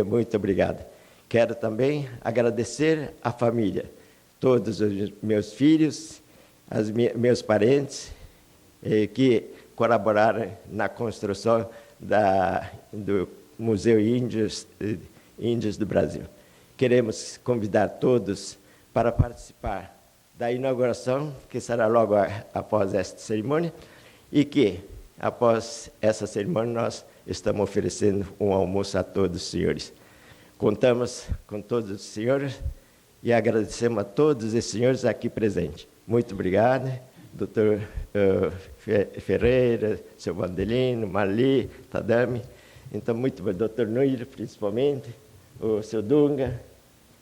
Muito obrigado. Quero também agradecer à família, todos os meus filhos, meus parentes, que colaboraram na construção do Museu Índios do Brasil. Queremos convidar todos para participar da inauguração, que será logo após esta cerimônia, e que, após essa cerimônia, nós estamos oferecendo um almoço a todos os senhores. Contamos com todos os senhores e agradecemos a todos os senhores aqui presentes. Muito obrigado, doutor Ferreira, seu Vandelino, Marli, Tadami. Então, muito bom, doutor Nuir, principalmente, o seu Dunga,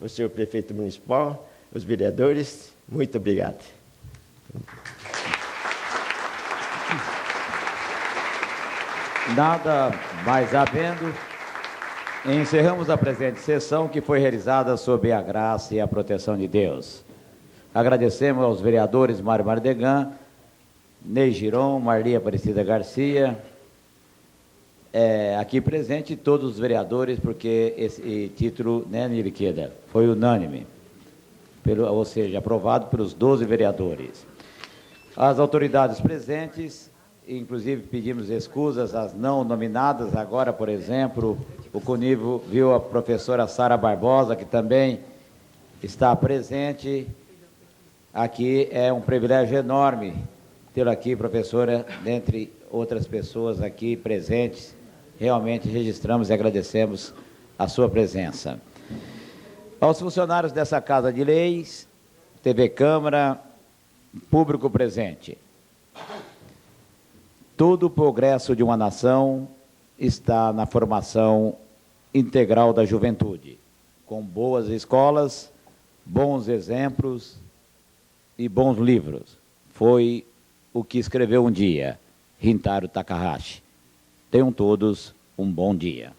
o senhor prefeito municipal, os vereadores. Muito obrigado. Nada mais havendo, encerramos a presente sessão, que foi realizada sob a graça e a proteção de Deus. Agradecemos aos vereadores Mário Mardegan, Ney Giron, Marli Aparecida Garcia, aqui presente, todos os vereadores, porque esse título, né, Niriqueda, foi unânime, ou seja, aprovado pelos 12 vereadores. As autoridades presentes, inclusive pedimos escusas às não nominadas. Agora, por exemplo, o CUNIVO viu a professora Sara Barbosa, que também está presente. Aqui é um privilégio enorme tê-la aqui, professora, dentre outras pessoas aqui presentes. Realmente registramos e agradecemos a sua presença. Aos funcionários dessa Casa de Leis, TV Câmara, público presente. Todo o progresso de uma nação está na formação integral da juventude, com boas escolas, bons exemplos e bons livros. Foi o que escreveu um dia Rintaro Takahashi. Tenham todos um bom dia.